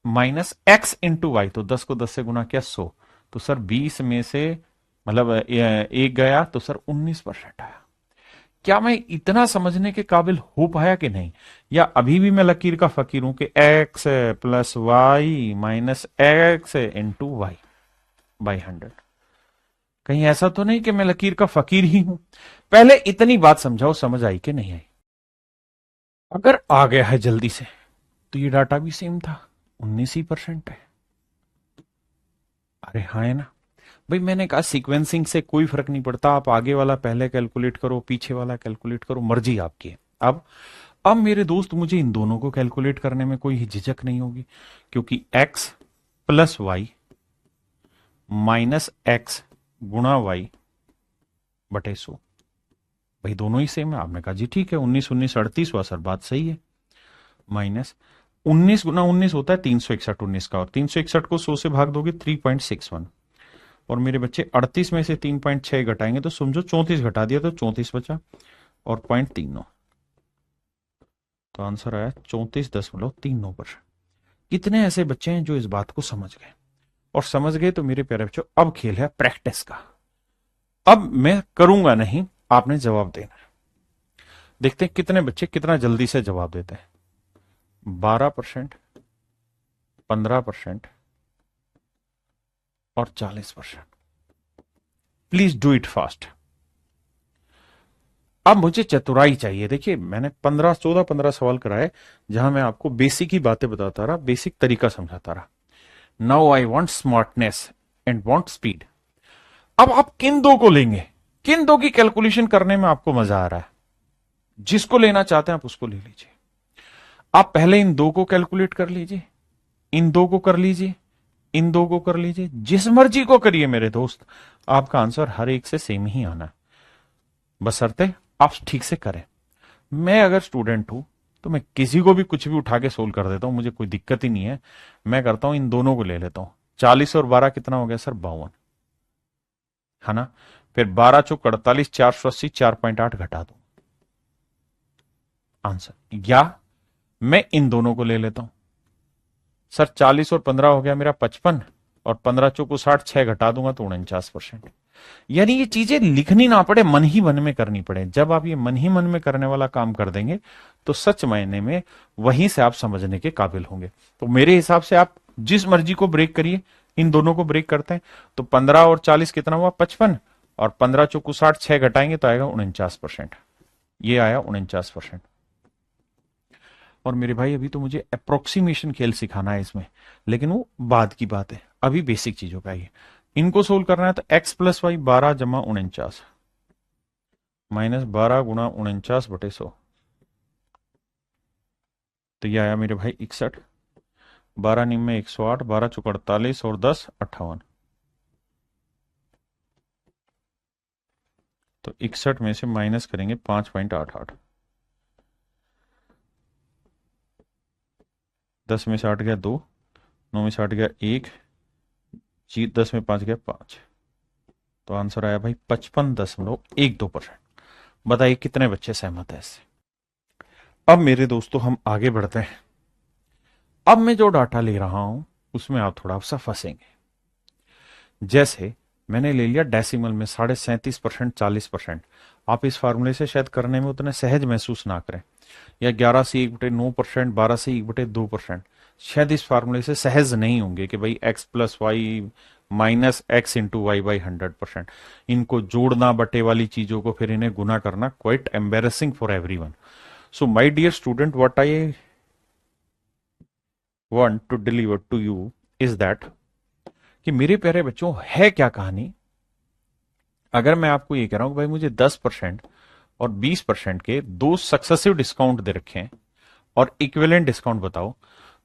Speaker 1: माइनस एक्स इंटू वाई, तो 10 को 10 से गुना किया 100, तो सर 20 में से मतलब एक गया तो सर 19% आया। क्या मैं इतना समझने के काबिल हो पाया कि नहीं, या अभी भी मैं लकीर का फकीर हूं कि x plus Y minus x into y by 100? कहीं ऐसा तो नहीं कि मैं लकीर का फकीर ही हूं? पहले इतनी बात समझाओ, समझ आई कि नहीं आई? अगर आ गया है जल्दी से तो ये डाटा भी सेम था, 19% है। अरे हाँ है ना भाई, मैंने कहा सीक्वेंसिंग से कोई फर्क नहीं पड़ता, आप आगे वाला पहले कैलकुलेट करो, पीछे वाला कैलकुलेट करो, मर्जी आपकी है। अब मेरे दोस्त, मुझे इन दोनों को कैलकुलेट करने में कोई झिझक नहीं होगी, क्योंकि x plus Y minus x गुणा वाई बटे 100, भाई दोनों ही सेम है। आपने कहा जी ठीक है, 19 19 38 हुआ सर, बात सही है। माइनस 19 गुना 19 होता है 361 19 का, और 361 को 100 से भाग दोगे 3.61, और मेरे बच्चे 38 में से 3.6 घटाएंगे तो समझो 34 घटा दिया तो 34 बचा, और 0.39, तो आंसर आया 34.39%। कितने ऐसे बच्चे हैं जो इस बात को समझ गए, और समझ गए तो मेरे प्यारे बच्चों अब खेल है प्रैक्टिस का। अब मैं करूंगा नहीं, आपने जवाब देना है। देखते हैं कितने बच्चे कितना जल्दी से जवाब देते हैं। 12%, 15% और 40%। Please do it fast. अब मुझे चतुराई चाहिए। देखिए मैंने 14 सवाल कराए, जहां मैं आपको बेसिक ही बातें बताता रहा, बेसिक तरीका समझाता रहा। Now I want smartness and want speed. अब आप किन दो को लेंगे, किन दो की कैलकुलेशन करने में आपको मजा आ रहा है? जिसको लेना चाहते हैं आप उसको ले लीजिए। आप पहले इन दो को कैलकुलेट कर लीजिए, इन दो को कर लीजिए, इन दो को कर लीजिए, जिस मर्जी को करिए मेरे दोस्त, आपका आंसर हर एक से सेम ही आना है, बशर्ते आप ठीक से करें। मैं अगर स्टूडेंट हूं तो मैं किसी को भी कुछ भी उठा के सोल्व कर देता हूं, मुझे कोई दिक्कत ही नहीं है। मैं करता हूं इन दोनों को ले लेता हूं। 40 और 12 कितना हो गया सर? 52, है ना? फिर 12 चौक 48, 480, 4.8 घटा दो आंसर। या मैं इन दोनों को ले लेता हूं सर, 40 और 15 हो गया मेरा 55, और 15 चौको 60, 6 घटा दूंगा तो 49%। यानी ये चीजें लिखनी ना पड़े, मन ही मन में करनी पड़े। जब आप ये मन ही मन में करने वाला काम कर देंगे तो सच मायने में वहीं से आप समझने के काबिल होंगे। तो मेरे हिसाब से आप जिस मर्जी को ब्रेक करिए, इन दोनों को ब्रेक करते हैं तो 15 और 40 कितना हुआ? 55, और 15 चौको 60, 6 घटाएंगे तो आएगा 49%। ये आया 49%। और मेरे भाई अभी तो मुझे अप्रोक्सीमेशन खेल सिखाना है इसमें, लेकिन वो बाद की बात है, अभी बेसिक चीजों का ही। इनको सोल्व करना है तो x प्लस वाई 12 जमा 49 माइनस 12 गुणा 49 बटे 100, तो ये आया मेरे भाई 61। 12 निम में 108, 12 चौक 48 और 10 58, तो 61 में से माइनस करेंगे 5.88। 10 में से 8 गया 2, 9 में से 8 गया 1, 10 में 5 गया 5, तो आंसर आया भाई 55.12%। बताइए कितने बच्चे सहमत है इससे? अब मेरे दोस्तों हम आगे बढ़ते हैं। अब मैं जो डाटा ले रहा हूं उसमें आप थोड़ा सा फंसेंगे। जैसे मैंने ले लिया डेसिमल में 37.5%, 40%। आप इस फार्मूले से शायद करने में उतने सहज महसूस ना करें, या 11 से 1/9%, 12 से 1/2%, शायद इस फार्मूले से सहज नहीं होंगे कि भाई x plus Y minus x into y by 100%। इनको जोड़ना, बटे वाली चीजों को फिर इन्हें गुना करना, quite embarrassing for everyone. So my dear student, what I want to deliver to you is that, कि मेरे प्यारे बच्चों है क्या कहानी। अगर मैं आपको ये कह रहा हूं कि भाई मुझे 10% और 20% के दो सक्सेसिव डिस्काउंट दे रखे हैं और इक्विवेलेंट डिस्काउंट बताओ,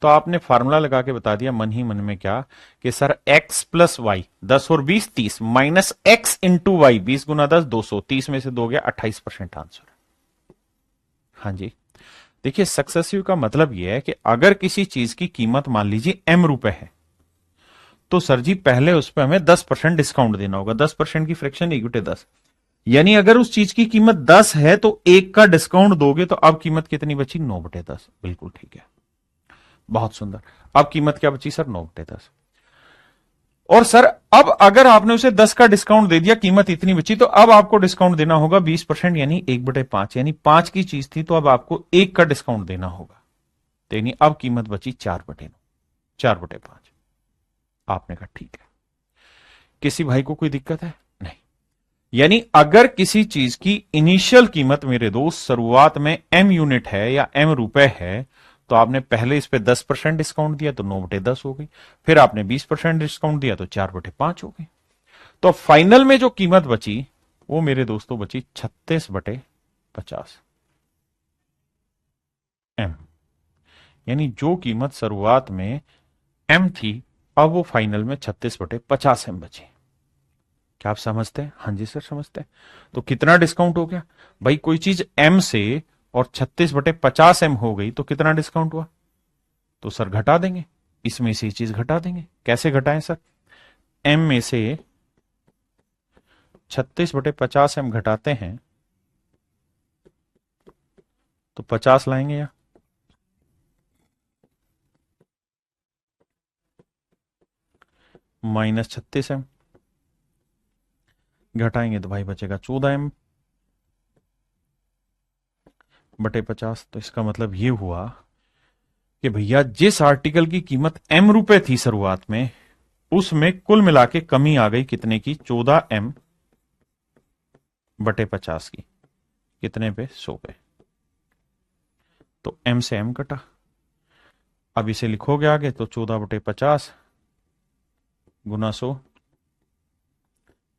Speaker 1: तो आपने फार्मूला लगा के बता दिया मन ही मन में क्या, कि सर x प्लस वाई 10 और 20 30 माइनस एक्स इंटू वाई 20 गुना 10 200, 30 में से 2 गया 28% आंसर। हाँ जी, देखिए सक्सेसिव का मतलब यह है कि अगर किसी चीज की कीमत मान लीजिए m रुपए है, तो सर जी पहले उस पर हमें 10% डिस्काउंट देना होगा। 10% की फ्रैक्शन इक्विटी 10, यानी अगर उस चीज की कीमत 10 है तो 1 का डिस्काउंट दोगे तो अब कीमत कितनी बची? 9/10। बिल्कुल ठीक है, बहुत सुंदर। अब कीमत क्या बची सर? 9/10। और सर अब अगर आपने उसे 10 का डिस्काउंट दे दिया, कीमत इतनी बची, तो अब आपको डिस्काउंट देना होगा 20%, यानी 1/5, यानी 5 की चीज थी तो अब आपको 1 का डिस्काउंट देना होगा। तो यानी अब कीमत बची 4/9, 4/5। आपने कहा ठीक है। किसी भाई को कोई दिक्कत है? नहीं। यानी अगर किसी चीज की इनिशियल कीमत मेरे दोस्त शुरुआत में m यूनिट है या m रुपए है, तो आपने पहले इस पे 10% डिस्काउंट दिया तो 9/10 हो गई, फिर आपने 20% डिस्काउंट दिया तो 4/5 हो गई। तो फाइनल में जो कीमत बची वो मेरे दोस्तों बची 36/50 m। यानी जो कीमत शुरुआत में m थी, अब वो फाइनल में 36/50 m बची। क्या आप समझते हैं? हाँ जी सर समझते हैं। तो कितना डिस्काउंट हो गया भाई? कोई चीज m से और 36/50 m हो गई तो कितना डिस्काउंट हुआ? तो सर घटा देंगे, इसमें से चीज घटा देंगे। कैसे घटाएं सर? m में से 36/50 m घटाते हैं तो 50 लाएंगे, या -36 m घटाएंगे तो भाई बचेगा 14 m/50। तो इसका मतलब ये हुआ कि भैया जिस आर्टिकल की कीमत m रुपए थी शुरुआत में, उसमें कुल मिला के कमी आ गई कितने की? 14m/50 की। कितने पे? 100 पे। तो m से m कटा। अब इसे लिखोगे आगे तो 14/50 गुना 100,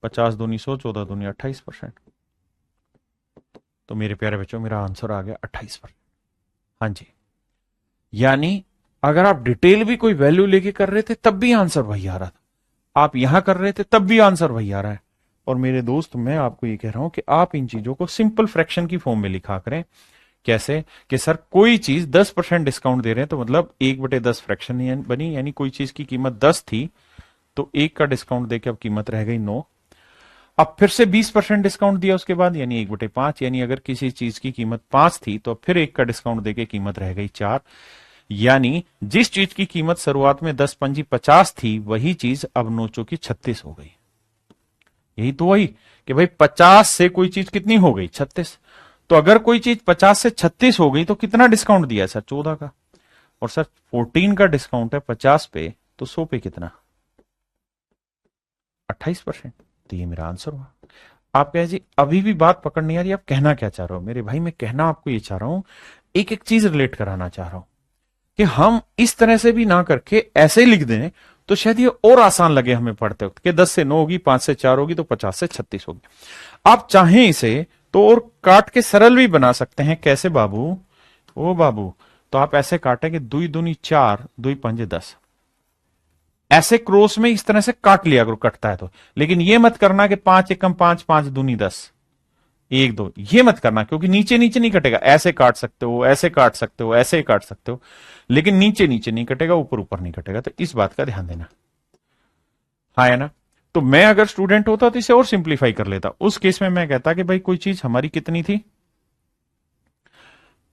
Speaker 1: 50 दूनी 100, 14 दूनी 28%। तो मेरे प्यारे बच्चों मेरा आंसर आ गया 28%। हाँ जी। यानी अगर आप डिटेल भी कोई वैल्यू लेके कर रहे थे तब भी आंसर वही आ रहा था, आप यहां कर रहे थे तब भी आंसर वही आ रहा है। और मेरे दोस्त मैं आपको ये कह रहा हूं कि आप इन चीजों को सिंपल फ्रैक्शन की फॉर्म में लिखा करें। कैसे? कि सर कोई चीज 10% डिस्काउंट दे रहे हैं तो मतलब 1/10 फ्रैक्शन बनी, यानी कोई चीज की कीमत 10 थी तो 1 का डिस्काउंट देके अब कीमत रह गई 9। अब फिर से 20% डिस्काउंट दिया उसके बाद, यानी 1/5, यानी अगर किसी चीज की कीमत 5 थी तो अब फिर 1 का डिस्काउंट देके कीमत रह गई 4। यानी जिस चीज की कीमत शुरुआत में 10 पंजी 50 थी, वही चीज अब नोचो की 36 हो गई। यही तो वही कि भाई 50 से कोई चीज कितनी हो गई? 36। तो अगर कोई चीज 50 से 36 हो गई तो कितना डिस्काउंट दिया सर? 14 का। और सर 14 का डिस्काउंट है 50 पे, तो 100 पे कितना? 28%। तो ये मेरा आंसर हुआ। आप कहे जी अभी भी बात पकड़ नहीं आ रही, आप कहना क्या चाह रहे हो? मेरे भाई मैं कहना आपको ये चाह रहा हूं, एक एक चीज रिलेट कराना चाह रहा हूं कि हम इस तरह से भी ना करके ऐसे ही लिख दें तो शायद ये और आसान लगे हमें पढ़ते वक्त कि 10 से 9 होगी, 5 से 4 होगी तो 50 से 36 होगी। आप चाहें इसे तो और काट के सरल भी बना सकते हैं। कैसे बाबू? ओ बाबू, तो आप ऐसे काटेंगे 2 दूनी 4, 2 पंजे 10। ऐसे क्रॉस में इस तरह से काट लिया करो कटता है तो। लेकिन ये मत करना कि 5 एकम 5, 5 दूनी 10, 1 2, ये मत करना, क्योंकि नीचे नीचे नहीं कटेगा। ऐसे काट सकते हो, ऐसे काट सकते हो, ऐसे ही काट सकते हो, लेकिन नीचे नीचे नहीं कटेगा, ऊपर ऊपर नहीं कटेगा। तो इस बात का ध्यान देना। हाँ है ना? तो मैं अगर स्टूडेंट होता तो इसे और सिंप्लीफाई कर लेता। उस केस में मैं कहता कि भाई कोई चीज हमारी कितनी थी?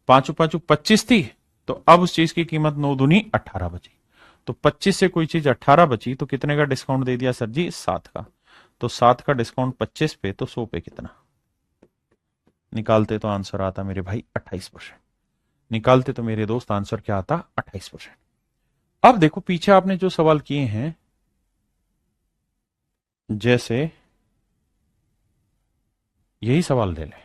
Speaker 1: 5 5 25 थी, तो अब उस चीज की कीमत 9 दूनी 18 बची। तो 25 से कोई चीज 18 बची तो कितने का डिस्काउंट दे दिया सर जी? 7 का। तो 7 का डिस्काउंट 25 पे, तो 100 पे कितना? निकालते तो आंसर आता मेरे भाई 28%। निकालते तो मेरे दोस्त आंसर क्या आता? 28%। अब देखो पीछे आपने जो सवाल किए हैं, जैसे यही सवाल ले लें,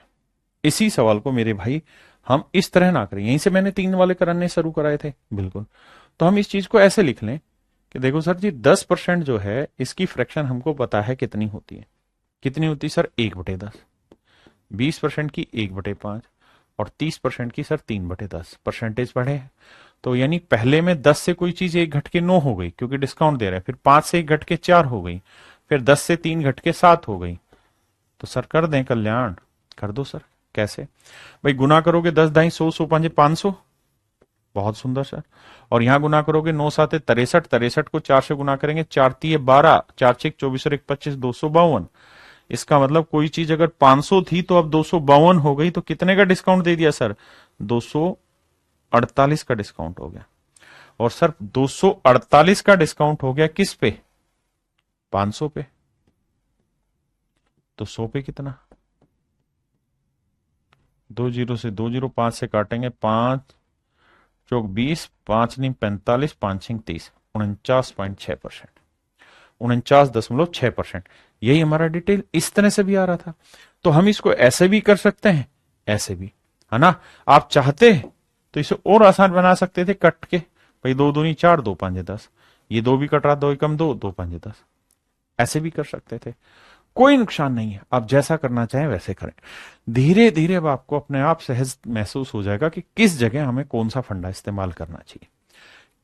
Speaker 1: इसी सवाल को मेरे भाई हम इस तरह ना करें। यहीं से मैंने 3 वाले करने शुरू कराए थे, बिल्कुल। तो हम इस चीज को ऐसे लिख लें कि देखो सर जी 10% जो है इसकी फ्रैक्शन हमको पता है कितनी होती है। कितनी होती है सर? 1/10। 20% की 1/5, और 30% की सर 3/10। परसेंटेज बढ़े हैं तो यानी पहले में 10 से कोई चीज 1 घट के 9 हो गई क्योंकि डिस्काउंट दे रहा है, फिर 5 से 1 घट के 4 हो गई, फिर 10 से 3 घट के 7 हो गई। तो सर कर दें कल्याण? कर दो सर। कैसे भाई? गुना करोगे 10 ढाई 100, 100 5 500। बहुत सुंदर सर। और यहां गुना करोगे 9 7 63, 63 को 4 से गुना करेंगे, 4 3 12, 4 6 24 और 1 25, 252। इसका मतलब कोई चीज अगर 500 थी तो अब 252 हो गई, तो कितने का डिस्काउंट दे दिया सर? 248 का डिस्काउंट हो गया। और सर 248 का डिस्काउंट हो गया किस पे? 500 पे, तो 100 पे कितना, 2 जीरो से 2 जीरो, 5 से काटेंगे, 5 चौक 20, 5 नहीं 45, 5 छिंग 30, 49.6%, 49.6%। यही हमारा डिटेल इस तरह से भी आ रहा था। तो हम इसको ऐसे भी कर सकते हैं, ऐसे भी, है ना। आप चाहते तो इसे और आसान बना सकते थे, कट के, भाई 2 दूनी 4, 2 5 10, ये 2 भी कट रहा, 2 एकम 2, 2 5 10, ऐसे भी कर सकते थे, कोई नुकसान नहीं है। आप जैसा करना चाहें वैसे करें। धीरे धीरे अब आपको अपने आप सहज महसूस हो जाएगा कि किस जगह हमें कौन सा फंडा इस्तेमाल करना चाहिए,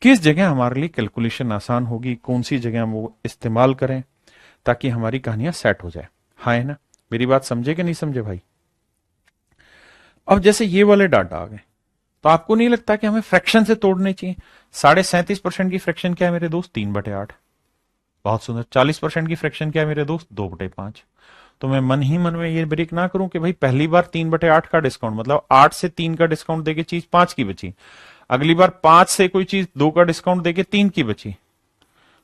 Speaker 1: किस जगह हमारे लिए कैलकुलेशन आसान होगी, कौन सी जगह हम वो इस्तेमाल करें ताकि हमारी कहानियां सेट हो जाए। हाँ है ना, मेरी बात समझे कि नहीं समझे भाई। अब जैसे ये वाले डाटा आ गए, तो आपको नहीं लगता कि हमें फ्रैक्शन से तोड़ने चाहिए। 37.5% की फ्रैक्शन क्या है मेरे दोस्त, 3/8। बहुत सुंदर। 40% की फ्रैक्शन क्या है मेरे दोस्त, 2/5। तो मैं मन ही मन में ये ब्रेक ना करूं कि भाई पहली बार 3/8 का डिस्काउंट, मतलब 8 से 3 का डिस्काउंट देके चीज 5 की बची, अगली बार 5 से कोई चीज 2 का डिस्काउंट देके 3 की बची,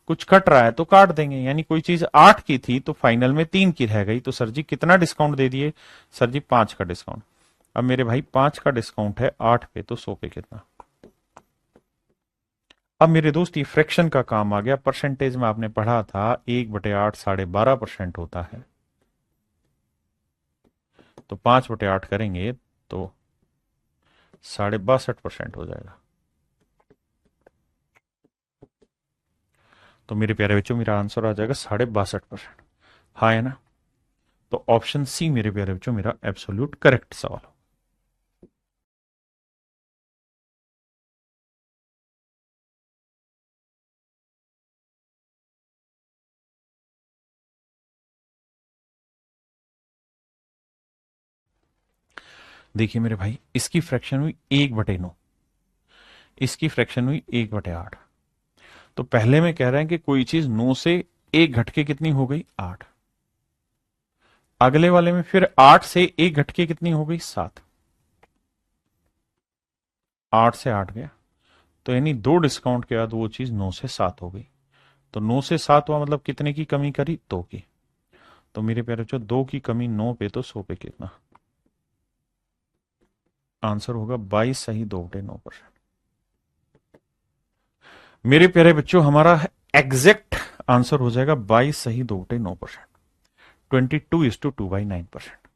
Speaker 1: कुछ कट रहा है तो काट देंगे, यानी कोई चीज 8 की थी तो फाइनल में 3 की रह गई, तो सर जी कितना डिस्काउंट दे दिए, सर जी 5 का डिस्काउंट। अब मेरे भाई 5 का डिस्काउंट है 8 पे, तो 100 पे कितना। अब मेरे दोस्त ये फ्रैक्शन का काम आ गया। परसेंटेज में आपने पढ़ा था 1/8 12.5% होता है, तो 5/8 करेंगे तो 62.5% हो जाएगा। तो मेरे प्यारे बच्चों मेरा आंसर आ जाएगा 62.5%। हाँ है ना। तो ऑप्शन सी मेरे प्यारे बच्चों मेरा एब्सोल्यूट करेक्ट सवाल हो। देखिए मेरे भाई, इसकी फ्रैक्शन हुई 1/9, इसकी फ्रैक्शन हुई 1/8। तो पहले में कह रहे हैं कि कोई चीज 9 से 1 घटके कितनी हो गई, 8। अगले वाले में फिर 8 से 1 घटके कितनी हो गई, 7। 8 से 8 गया, तो यानी 2 डिस्काउंट के बाद वो चीज 9 से 7 हो गई। तो 9 से 7 हुआ, मतलब कितने की कमी करी, 2 की। तो मेरे प्यारे बच्चों 2 की कमी 9 पे, तो 100 पे कितना। आंसर होगा 22 सही 2/9%। मेरे प्यारे बच्चों हमारा एग्जैक्ट आंसर हो जाएगा 22 सही 2/9%, 22:2/9%।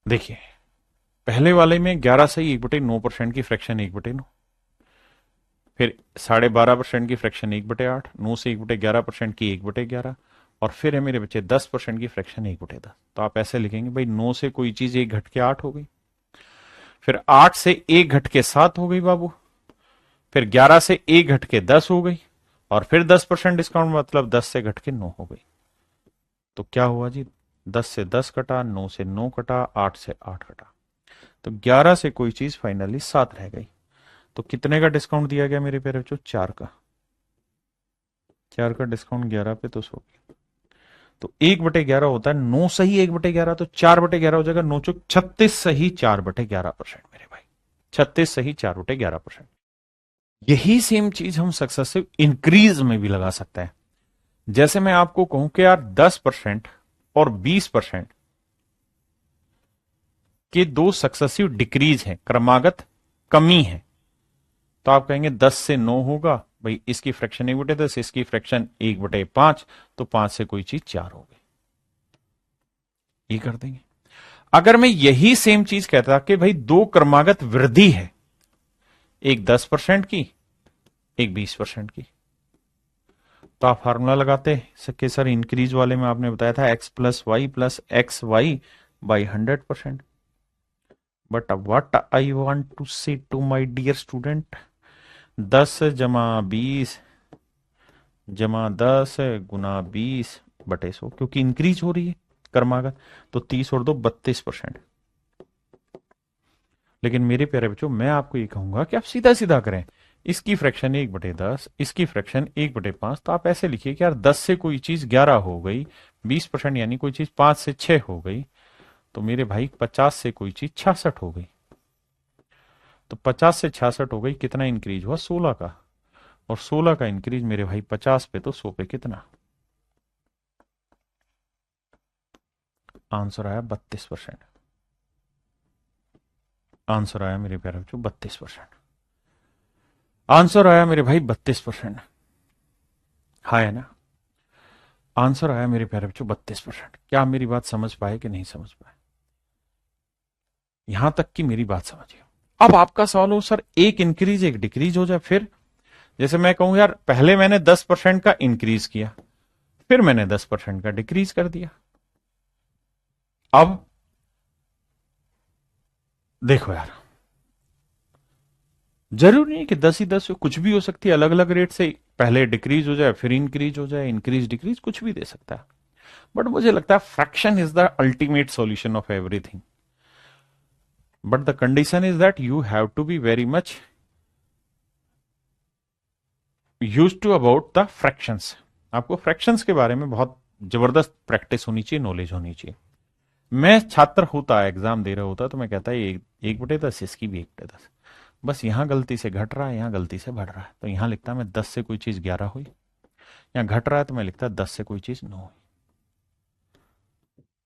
Speaker 1: देखिए पहले वाले में 11 सही 1/9% की फ्रैक्शन 1/9, फिर 12.5% की फ्रैक्शन 1/8, 9 से 1/11% की 1/11, और फिर है मेरे बच्चे 10% की फ्रैक्शन 1/10। तो आप ऐसे लिखेंगे भाई 9 से कोई चीज 1 घट के 8 हो गई, फिर 8 से 1 घट के 7 हो गई बाबू, फिर 11 से 1 घट के 10 हो गई, और फिर 10% डिस्काउंट, मतलब 10 से घट के 9 हो गई। तो क्या हुआ जी, 10 से 10 कटा, 9 से 9 कटा, 8 से 8 कटा, तो 11 से कोई चीज फाइनली 7 रह गई। तो कितने का डिस्काउंट दिया गया मेरे प्यारे बच्चों, 4 का। 4 का डिस्काउंट 11 पे, तो 100। तो 1/11 होता है 9 सही 1/11, तो 4/11 हो जाएगा, 9 चौक 36 सही 4/11% मेरे भाई, 36 सही 4/11%। यही सेम चीज हम सक्सेसिव इंक्रीज में भी लगा सकते हैं। जैसे मैं आपको कहूं कि यार 10% और 20% के दो सक्सेसिव डिक्रीज हैं, क्रमागत कमी है, तो आप कहेंगे 10 से 9 होगा भाई, इसकी फ्रैक्शन 1/10, इसकी फ्रैक्शन 1/5, तो 5 से कोई चीज 4 हो गई, ये कर देंगे। अगर मैं यही सेम चीज कहता कि भाई दो क्रमागत वृद्धि है, एक 10% की, एक 20% की, तो आप फार्मूला लगाते सके सर, इंक्रीज वाले में आपने बताया था x+y+xy/100%। But what I want to say to my dear student, 10 + 20 × 10 × 20 क्योंकि इंक्रीज हो रही है क्रमागत, तो 30 और 2 32%। लेकिन मेरे प्यारे बच्चों मैं आपको ये कहूंगा कि आप सीधा सीधा करें, इसकी फ्रैक्शन 1/10, इसकी फ्रैक्शन 1/5, तो आप ऐसे लिखिए कि यार 10 से कोई चीज 11 हो गई, 20% यानी कोई चीज 5 से 6 हो गई, तो मेरे भाई 50 से कोई चीज 66 हो गई, तो 50 से 66 हो गई, कितना इंक्रीज हुआ 16 का, और 16 का इंक्रीज मेरे भाई 50 पे तो 100 पे कितना, आंसर आया 32%। आंसर आया मेरे प्यारे बच्चों 32%। आंसर आया मेरे भाई 32%। हाँ है ना, आंसर आया मेरे प्यारे बच्चों 32%। क्या आप मेरी बात समझ पाए कि नहीं समझ पाए? यहां तक की मेरी बात समझिए। अब आपका सवाल हो सर एक इंक्रीज एक डिक्रीज हो जाए, फिर जैसे मैं कहूं यार पहले मैंने 10% का इंक्रीज किया, फिर मैंने 10% का डिक्रीज कर दिया। अब देखो यार, जरूरी नहीं कि 10 ही 10 हो, कुछ भी हो सकती है, अलग अलग रेट से पहले डिक्रीज हो जाए फिर इंक्रीज हो जाए, इंक्रीज डिक्रीज कुछ भी दे सकता है। बट मुझे लगता है fraction is the ultimate solution of everything, but the condition is that you have to be very much use to about the fractions. आपको फ्रैक्शंस के बारे में बहुत जबरदस्त प्रैक्टिस होनी चाहिए, नॉलेज होनी चाहिए। मैं छात्र होता, एग्जाम दे रहा होता, तो मैं कहता है एक बटे 10 इसकी भी 1/10, बस यहां गलती से घट रहा है, यहां गलती से बढ़ रहा है, तो यहां लिखता मैं 10 से कोई चीज 11 हुई, यहां घट रहा है तो मैं लिखता 10 से कोई चीज 9 हुई,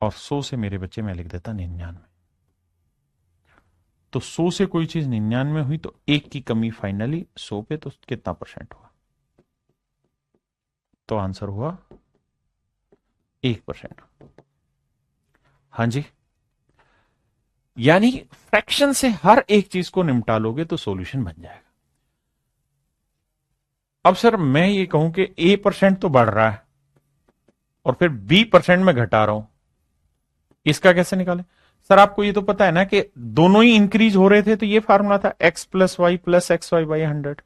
Speaker 1: और 100 से मेरे बच्चे मैं लिख देता 99। तो 100 से कोई चीज 99 हुई तो एक की कमी फाइनली 100 पे, तो कितना परसेंट हुआ? तो आंसर हुआ 1%। हाँ जी, यानी फ्रैक्शन से हर एक चीज को निपटा लोगे तो सॉल्यूशन बन जाएगा। अब सर मैं ये कहूं कि A% तो बढ़ रहा है और फिर B% में घटा रहा हूं, इसका कैसे निकालें? सर आपको ये तो पता है ना कि दोनों ही इंक्रीज हो रहे थे, तो ये फार्मूला था x+y+xy/100।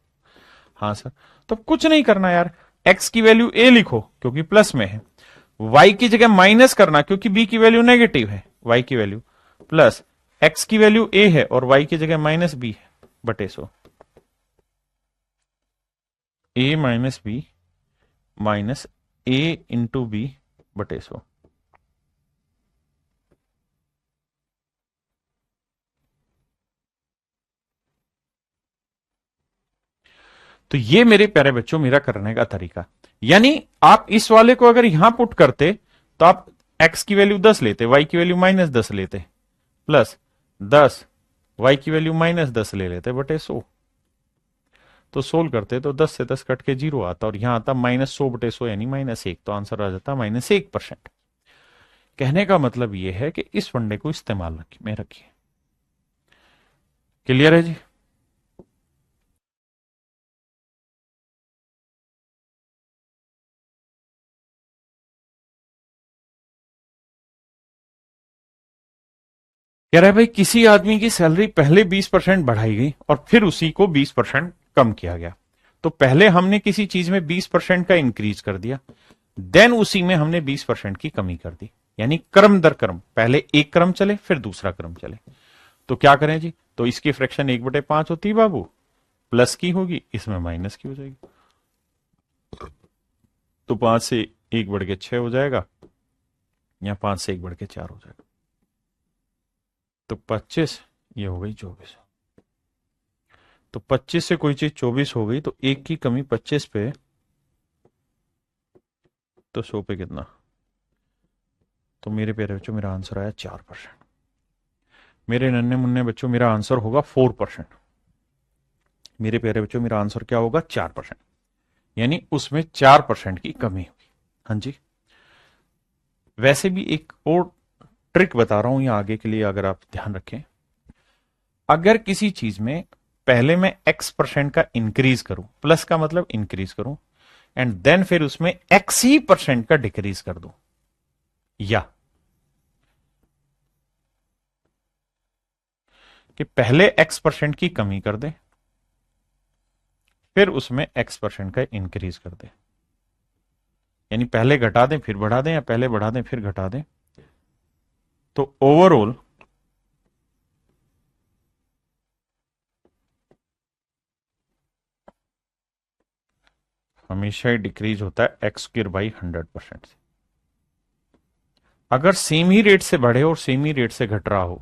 Speaker 1: हाँ सर, तो कुछ नहीं करना यार, x की वैल्यू a लिखो क्योंकि प्लस में है, y की जगह माइनस करना क्योंकि b की वैल्यू नेगेटिव है, y की वैल्यू प्लस, x की वैल्यू a है और y की जगह माइनस b है, बटे 100। a minus b minus a into b बटे 100। तो ये मेरे प्यारे बच्चों मेरा करने का तरीका, यानी आप इस वाले को अगर यहां पुट करते तो आप x की वैल्यू 10 लेते, y की वैल्यू -10 लेते, प्लस 10, y की वैल्यू -10 ले लेते बटे 100। तो सोल्व करते तो 10 से 10 कट के 0 आता और यहां आता -100 बटे 100 यानी -1, तो आंसर आ जाता -1%। कहने का मतलब यह है कि इस फंडे को इस्तेमाल में रखिए। क्लियर है जी? कह रहा है भाई किसी आदमी की सैलरी पहले 20% बढ़ाई गई और फिर उसी को 20% कम किया गया। तो पहले हमने किसी चीज में 20% का इंक्रीज कर दिया, देन उसी में हमने 20% की कमी कर दी, यानी क्रम दर क्रम, पहले एक क्रम चले फिर दूसरा क्रम चले। तो क्या करें जी? तो इसकी फ्रैक्शन 1/5 होती है बाबू, प्लस की होगी, इसमें माइनस की हो जाएगी, तो 5 से 1 बढ़ के 6 हो जाएगा, या 5 से 1 बढ़ के 4 हो जाएगा, तो 25, ये हो गई 24। तो 25 से कोई चीज 24 हो गई, तो एक की कमी 25 पे, तो 100 पे कितना? तो मेरे प्यारे बच्चों मेरा आंसर आया 4%। मेरे नन्हे मुन्ने बच्चों मेरा आंसर होगा 4%। मेरे प्यारे बच्चों मेरा आंसर क्या होगा? 4%, यानी उसमें 4% की कमी हुई। हाँ जी, वैसे भी एक और ट्रिक बता रहा हूं ये आगे के लिए, अगर आप ध्यान रखें, अगर किसी चीज में पहले मैं x% का इंक्रीज करूं, प्लस का मतलब इंक्रीज करूं, एंड देन फिर उसमें x ही % का डिक्रीज कर दूं, या कि पहले x% की कमी कर दे फिर उसमें x% का इंक्रीज कर दे, यानी पहले घटा दें फिर बढ़ा दें, या पहले बढ़ा दें फिर घटा दें, तो ओवरऑल हमेशा ही डिक्रीज होता है x² बाई 100% से। अगर सेम ही रेट से बढ़े और सेम ही रेट से घट रहा हो,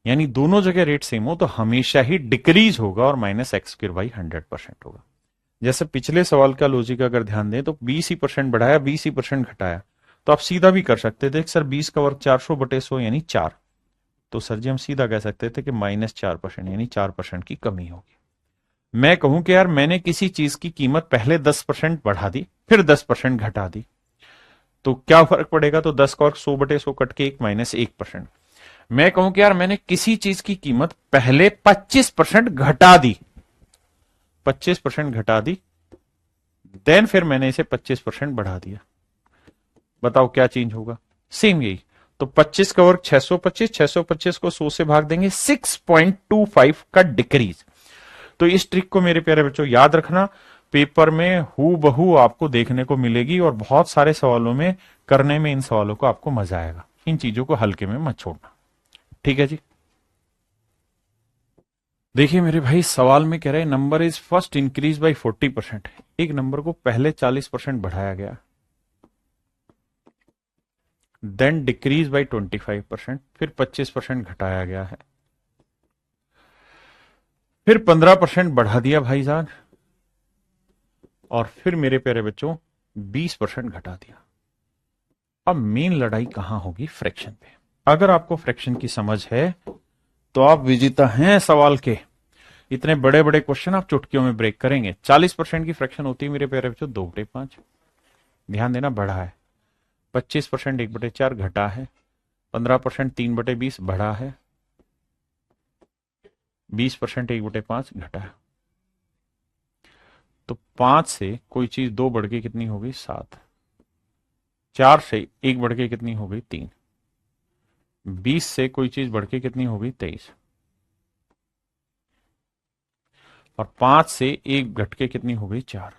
Speaker 1: यानी दोनों जगह रेट सेम हो, तो हमेशा ही डिक्रीज होगा और माइनस एक्स स्क्वायर बाई 100% होगा। जैसे पिछले सवाल का लॉजिक अगर ध्यान दें तो 20% बढ़ाया, 20% घटाया, तो आप सीधा भी कर सकते थे सर 20 का वर्ग 400/100 यानी 4। तो सर जी हम सीधा कह सकते थे कि -4% यानी 4% की कमी होगी। मैं कहूं कि यार मैंने किसी चीज की कीमत पहले 10% बढ़ा दी, फिर 10% घटा दी, तो क्या फर्क पड़ेगा? तो 10 का वर्ग 100/100 कट के 1 -1%। मैं कहूं कि यार मैंने किसी चीज की कीमत पहले 25% घटा दी, 25% घटा दी, देन फिर मैंने इसे 25% बढ़ा दिया, बताओ क्या चेंज होगा? सेम यही। तो 25 का वर्ग 625, 625 को 100 से भाग देंगे, 6.25 का डिक्रीज। तो इस ट्रिक को मेरे प्यारे बच्चों याद रखना, पेपर में हु बहू आपको देखने को मिलेगी और बहुत सारे सवालों में करने में इन सवालों को आपको मजा आएगा। इन चीजों को हल्के में मत छोड़ना, ठीक है जी। देखिए मेरे भाई, सवाल में कह रहे हैं number is first increase by 40%। एक नंबर को पहले 40% बढ़ाया गया, देन डिक्रीज बाई 25%, फिर 25% घटाया गया है, फिर 15% बढ़ा दिया भाई साहब, और फिर मेरे प्यारे बच्चों 20% घटा दिया। अब मेन लड़ाई कहां होगी? फ्रैक्शन पे। अगर आपको फ्रैक्शन की समझ है तो आप विजेता हैं सवाल के। इतने बड़े बड़े क्वेश्चन आप चुटकियों में ब्रेक करेंगे। 40% की फ्रैक्शन होती है मेरे प्यारे बच्चों 2/5। ध्यान देना, बढ़ा है। 25% 1/4 घटा है। 15% 3/20 बढ़ा है। 20% 1/5 घटा है। तो 5 से कोई चीज 2 बढ़ के कितनी हो गई? 7। 4 से 1 बढ़ के कितनी हो गई? 3। 20 से कोई चीज बढ़ के कितनी हो गई? 23। और 5 से 1 घट के कितनी हो गई? 4।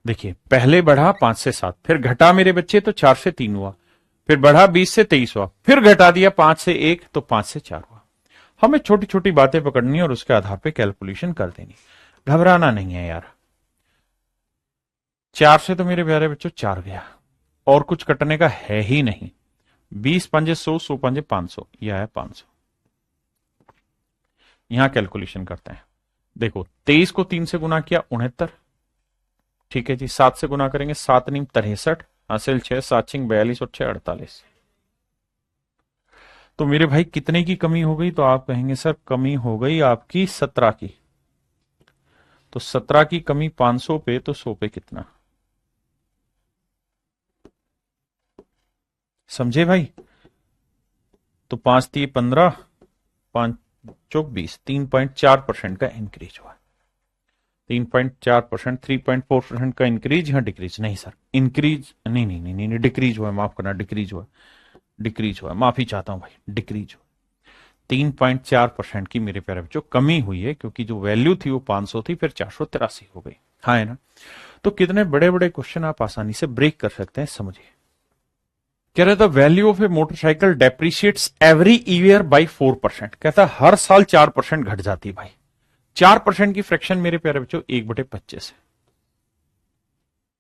Speaker 1: देखिए पहले बढ़ा 5 से 7, फिर घटा मेरे बच्चे तो 4 से 3 हुआ, फिर बढ़ा 20 से 23 हुआ, फिर घटा दिया 5 से 1 तो 5 से 4 हुआ। हमें छोटी छोटी बातें पकड़नी और उसके आधार पे कैलकुलेशन कर देनी, घबराना नहीं है यार। 4 से तो मेरे प्यारे बच्चों 4 गया, और कुछ कटने का है ही नहीं। 20 पंजे 100, 100 पंजे 500, यह है 500। यहां कैलकुलेशन करते हैं। देखो 23 को 3 से गुना किया 69, ठीक है जी। 7 से गुना करेंगे 7 नीम 63, हासिल 6, 7 छिंग 42 और 6 48। तो मेरे भाई कितने की कमी हो गई? तो आप कहेंगे सर कमी हो गई आपकी 17 की। तो 17 की कमी 500 पे, तो 100 पे कितना? समझे भाई? तो 5 3 15, 5 चौक 20, 3.4% का इंक्रीज हुआ। 3.4%, 3.4% का इंक्रीज, यहाँ डिक्रीज नहीं सर, इंक्रीज नहीं नहीं नहीं नहीं, डिक्रीज हुआ, माफ करना, डिक्रीज हुआ, डिक्रीज हुआ, माफी चाहता हूं भाई, डिक्रीज हुआ। 3.4% की मेरे प्यारे बच्चों कमी हुई है, क्योंकि जो वैल्यू थी वो 500 थी, फिर 483 हो गई। हाँ है ना? तो कितने बड़े बड़े क्वेश्चन आप आसानी से ब्रेक कर सकते हैं, समझिए। कह रहे the value of A motorcycle depreciates every year by 4%। कहता है हर साल 4% घट जाती है भाई। 4% की फ्रैक्शन मेरे प्यारे बच्चों 1/25 है,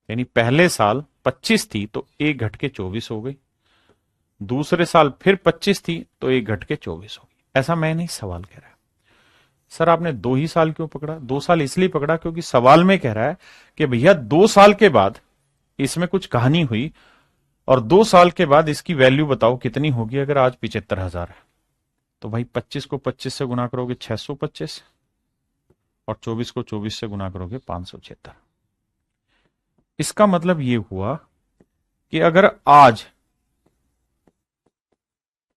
Speaker 1: यानी पहले साल 25 थी तो 1 घट के 24 हो गई, दूसरे साल फिर 25 थी तो 1 घट के 24 हो गई। ऐसा मैं नहीं, सवाल कह रहा है। सर आपने 2 ही साल क्यों पकड़ा? 2 साल इसलिए पकड़ा क्योंकि सवाल में कह रहा है कि भैया 2 साल के बाद इसमें कुछ कहानी हुई, और 2 साल के बाद इसकी वैल्यू बताओ कितनी होगी। अगर आज 75,000 है तो भाई 25 को 25 से गुना करोगे 625, और 24 को 24 से गुना करोगे 576। इसका मतलब ये हुआ कि अगर आज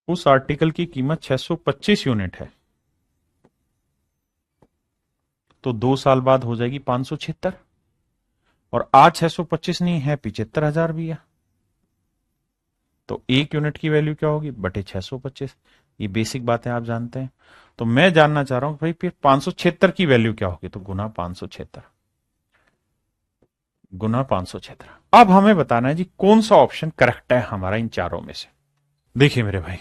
Speaker 1: उस आर्टिकल की कीमत 625 यूनिट है तो 2 साल बाद हो जाएगी 576, और आज 625 नहीं है, 75,000 भी है, तो 1 यूनिट की वैल्यू क्या होगी? बटे 625। ये बेसिक बातें आप जानते हैं। तो मैं जानना चाह रहा हूं भाई फिर 576 की वैल्यू क्या होगी? तो गुना 576, गुना 576। अब हमें बताना है जी कौन सा ऑप्शन करेक्ट है हमारा इन चारों में से। देखिए मेरे भाई,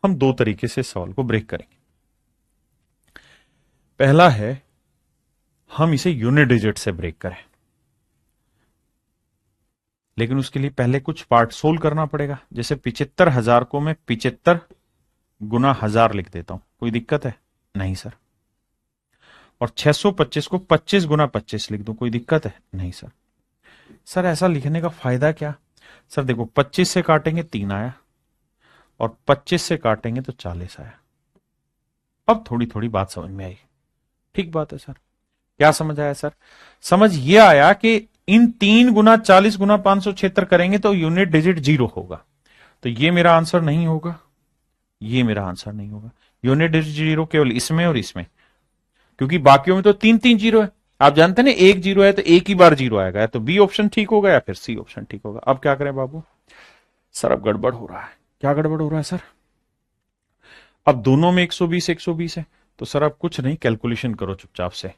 Speaker 1: हम 2 तरीके से सवाल को ब्रेक करेंगे। पहला है हम इसे यूनिट डिजिट से ब्रेक करें। लेकिन उसके लिए पहले कुछ पार्ट सोल्व करना पड़ेगा। जैसे 75,000 को मैं 75 गुना 1000 लिख देता हूं, कोई दिक्कत है? नहीं सर। और 625 को 25 गुना 25 लिख दूं, कोई दिक्कत है? नहीं सर। सर ऐसा लिखने का फायदा क्या? सर देखो, 25 से काटेंगे 3 आया, और 25 से काटेंगे तो 40 आया। अब थोड़ी थोड़ी बात समझ में आई। ठीक बात है सर। क्या समझ आया सर? समझ ये आया कि इन 3 गुना 40 गुना 576 करेंगे तो यूनिट डिजिट 0 होगा। तो ये मेरा आंसर नहीं होगा, ये मेरा आंसर नहीं होगा। यूनिट डिजिट 0 केवल इसमें और इसमें, क्योंकि बाकियों में तो 3 जीरो है। आप जानते हैं ना, एक जीरो है तो एक ही बार जीरो आएगा। तो बी ऑप्शन ठीक होगा या फिर सी ऑप्शन ठीक होगा। अब क्या करें बाबू? सर अब गड़बड़ हो रहा है। क्या गड़बड़ हो रहा है सर? अब दोनों में 120 120 है। तो सर अब कुछ नहीं, कैलकुलेशन करो चुपचाप से,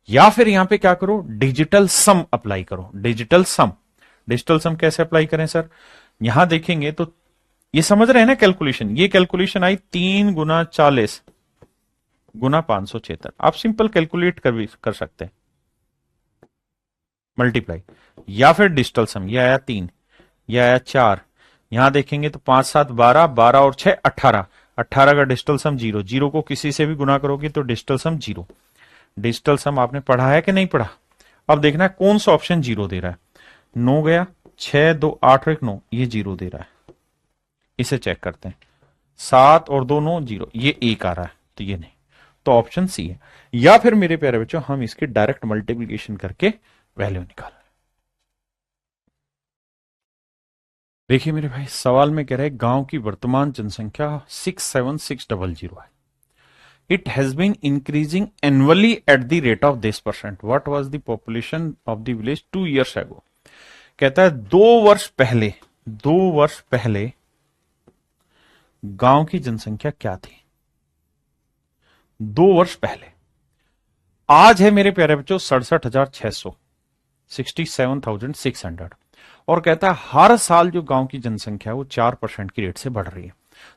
Speaker 1: या फिर यहां पे क्या करो, डिजिटल सम अप्लाई करो। डिजिटल सम, डिजिटल सम कैसे अप्लाई करें सर? यहां देखेंगे तो ये समझ रहे हैं ना कैलकुलेशन? ये कैलकुलेशन आई 3 गुना 40 गुना 576। आप सिंपल कैलकुलेट कर सकते हैं, मल्टीप्लाई। या फिर डिजिटल सम, ये आया 3, ये आया 4। यहां देखेंगे तो 5 7 12, 12 और 6 18, 18 का डिजिटल सम 0, 0 को किसी से भी गुना करोगे तो डिजिटल सम 0। डिजिटल सम आपने पढ़ा है कि नहीं पढ़ा? अब देखना है कौन सा ऑप्शन 0 दे रहा है। 9 गया, 6 2 8 और 1 9, ये 0 दे रहा है। इसे चेक करते हैं। 7 और 2 9 0, ये 1 आ रहा है, तो ये नहीं। तो ऑप्शन सी है। या फिर मेरे प्यारे बच्चों, हम इसके डायरेक्ट मल्टीप्लीकेशन करके वैल्यू निकाल। देखिए मेरे भाई, सवाल में कह रहे हैं गांव की वर्तमान जनसंख्या 67600 है। It has been increasing annually at the rate of this percent. What was the population of the village 2 years ago? कहता है 2 वर्ष पहले, 2 वर्ष पहले गांव की जनसंख्या क्या थी? 2 वर्ष पहले। आज है मेरे प्यारे बच्चों 67,600, 67,600। और कहता है हर साल जो गांव की जनसंख्या है वो 4% की रेट से बढ़ रही है।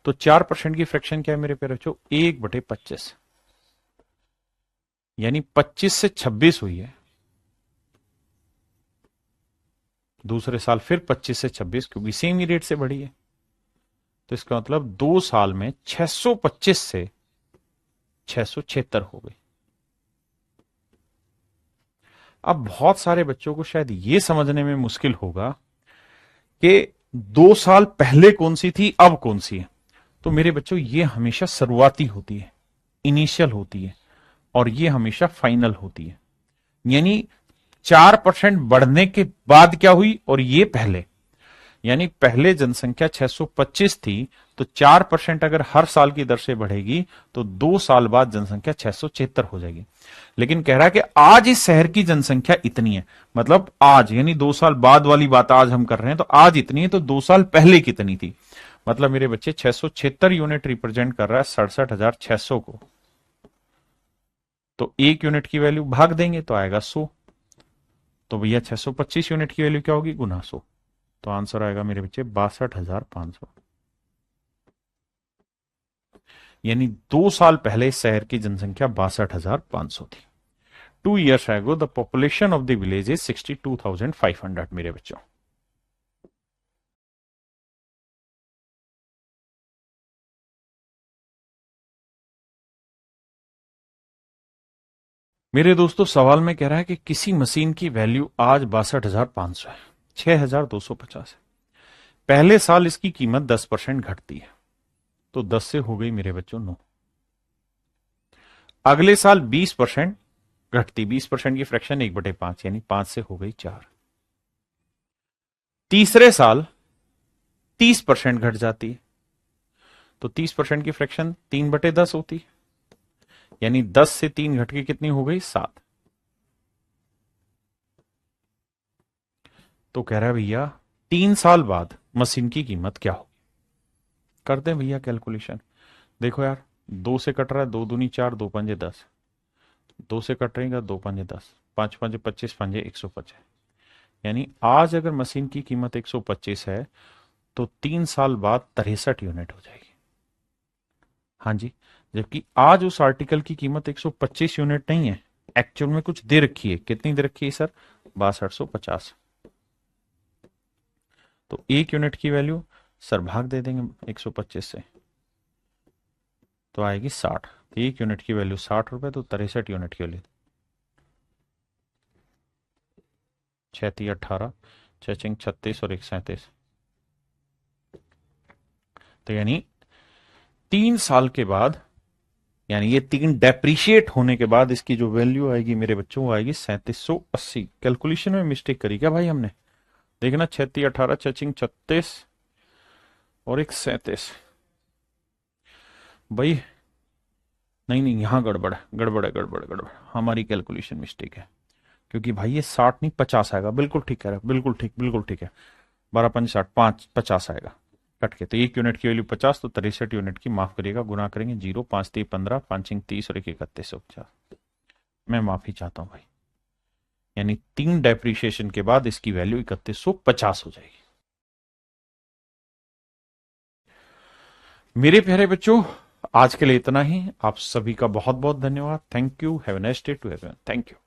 Speaker 1: तो 4% की फ्रैक्शन क्या है मेरे प्यारे बच्चों? 1/25, यानी 25 से 26 हुई है। दूसरे साल फिर 25 से 26, क्योंकि सेम ही रेट से बढ़ी है। तो इसका मतलब 2 साल में 625 से 676 हो गई। अब बहुत सारे बच्चों को शायद ये समझने में मुश्किल होगा कि 2 साल पहले कौन सी थी, अब कौन सी है। तो मेरे बच्चों, ये हमेशा शुरुआती होती है, इनिशियल होती है, और ये हमेशा फाइनल होती है। यानी 4% बढ़ने के बाद क्या हुई, और ये पहले। यानी पहले जनसंख्या 625 थी, तो 4% अगर हर साल की दर से बढ़ेगी तो 2 साल बाद जनसंख्या 676 हो जाएगी। लेकिन कह रहा है कि आज इस शहर की जनसंख्या इतनी है, मतलब आज, यानी 2 साल बाद वाली बात आज हम कर रहे हैं, तो आज इतनी है, तो 2 साल पहले कितनी थी? मतलब मेरे बच्चे 676 यूनिट रिप्रेजेंट कर रहा है 67,600 को। तो 1 यूनिट की वैल्यू भाग देंगे तो आएगा 100। तो भैया 625 यूनिट की वैल्यू क्या होगी? गुना 100। तो आंसर आएगा मेरे बच्चे 62,500। यानी 2 साल पहले इस शहर की जनसंख्या 62,500 थी। 2 years ago the population of the village is 62,500 मेरे बच्चों। मेरे दोस्तों, सवाल में कह रहा है कि किसी मशीन की वैल्यू आज 62,500 है, 6,250 है। पहले साल इसकी कीमत 10% घटती है, तो 10 से हो गई मेरे बच्चों 9। अगले साल 20% घटती, 20% की फ्रैक्शन 1/5, यानी 5 से हो गई 4। तीसरे साल 30% घट जाती है, तो 30% की फ्रैक्शन 3/10 होती है, यानी 10 से 3 घट के कितनी हो गई? 7। तो कह रहा है भैया 3 साल बाद मशीन की कीमत क्या होगी? करते हैं भैया कैलकुलेशन। देखो यार, 2 से कट रहा है, 2 दूनी 4, 2 पंजे 10, 2 से कट रहेगा 2 पंजे 10, 5 पंजे 25, पंजे 125। यानी आज अगर मशीन की कीमत 125 है तो 3 साल बाद 63 यूनिट हो जाएगी। हाँ जी, जबकि आज उस आर्टिकल की कीमत 125 यूनिट नहीं है, एक्चुअल में कुछ दे रखी है। कितनी दे रखी है सर? 6250। तो 1 यूनिट की वैल्यू सर भाग दे देंगे 125 से, तो आएगी 60। 1 यूनिट की वैल्यू 60 रुपए, तो 63 यूनिट की वैल्यू 6 18, 6 36 और 1 37। तो यानी 3 साल के बाद, यानी ये 3 डेप्रिशिएट होने के बाद इसकी जो वैल्यू आएगी मेरे बच्चों वो आएगी 3780। कैलकुलेशन में मिस्टेक करी क्या भाई हमने? देखना 6 18, 6 36 और 1 37। भाई नहीं नहीं, यहां गड़बड़ है, गड़बड़ है, गड़बड़ गड़बड़, हमारी कैलकुलेशन मिस्टेक है। क्योंकि भाई ये 60 नहीं 50 आएगा, बिल्कुल ठीक कह रहा है, बिल्कुल ठीक, बिल्कुल ठीक है। 12 5 60, 5 50 आएगा कट के। तो 1 यूनिट की वैल्यू 50, तो 63 यूनिट की, माफ करिएगा, गुना करेंगे 0 5 3 15, 5 5 30 और 1 3150। मैं माफी चाहता हूं भाई, यानी 3 डेप्रिशिएशन के बाद इसकी वैल्यू 3150 हो जाएगी। मेरे प्यारे बच्चों, आज के लिए इतना ही। आप सभी का बहुत बहुत धन्यवाद। Thank you. Have a nice day to everyone. Thank you.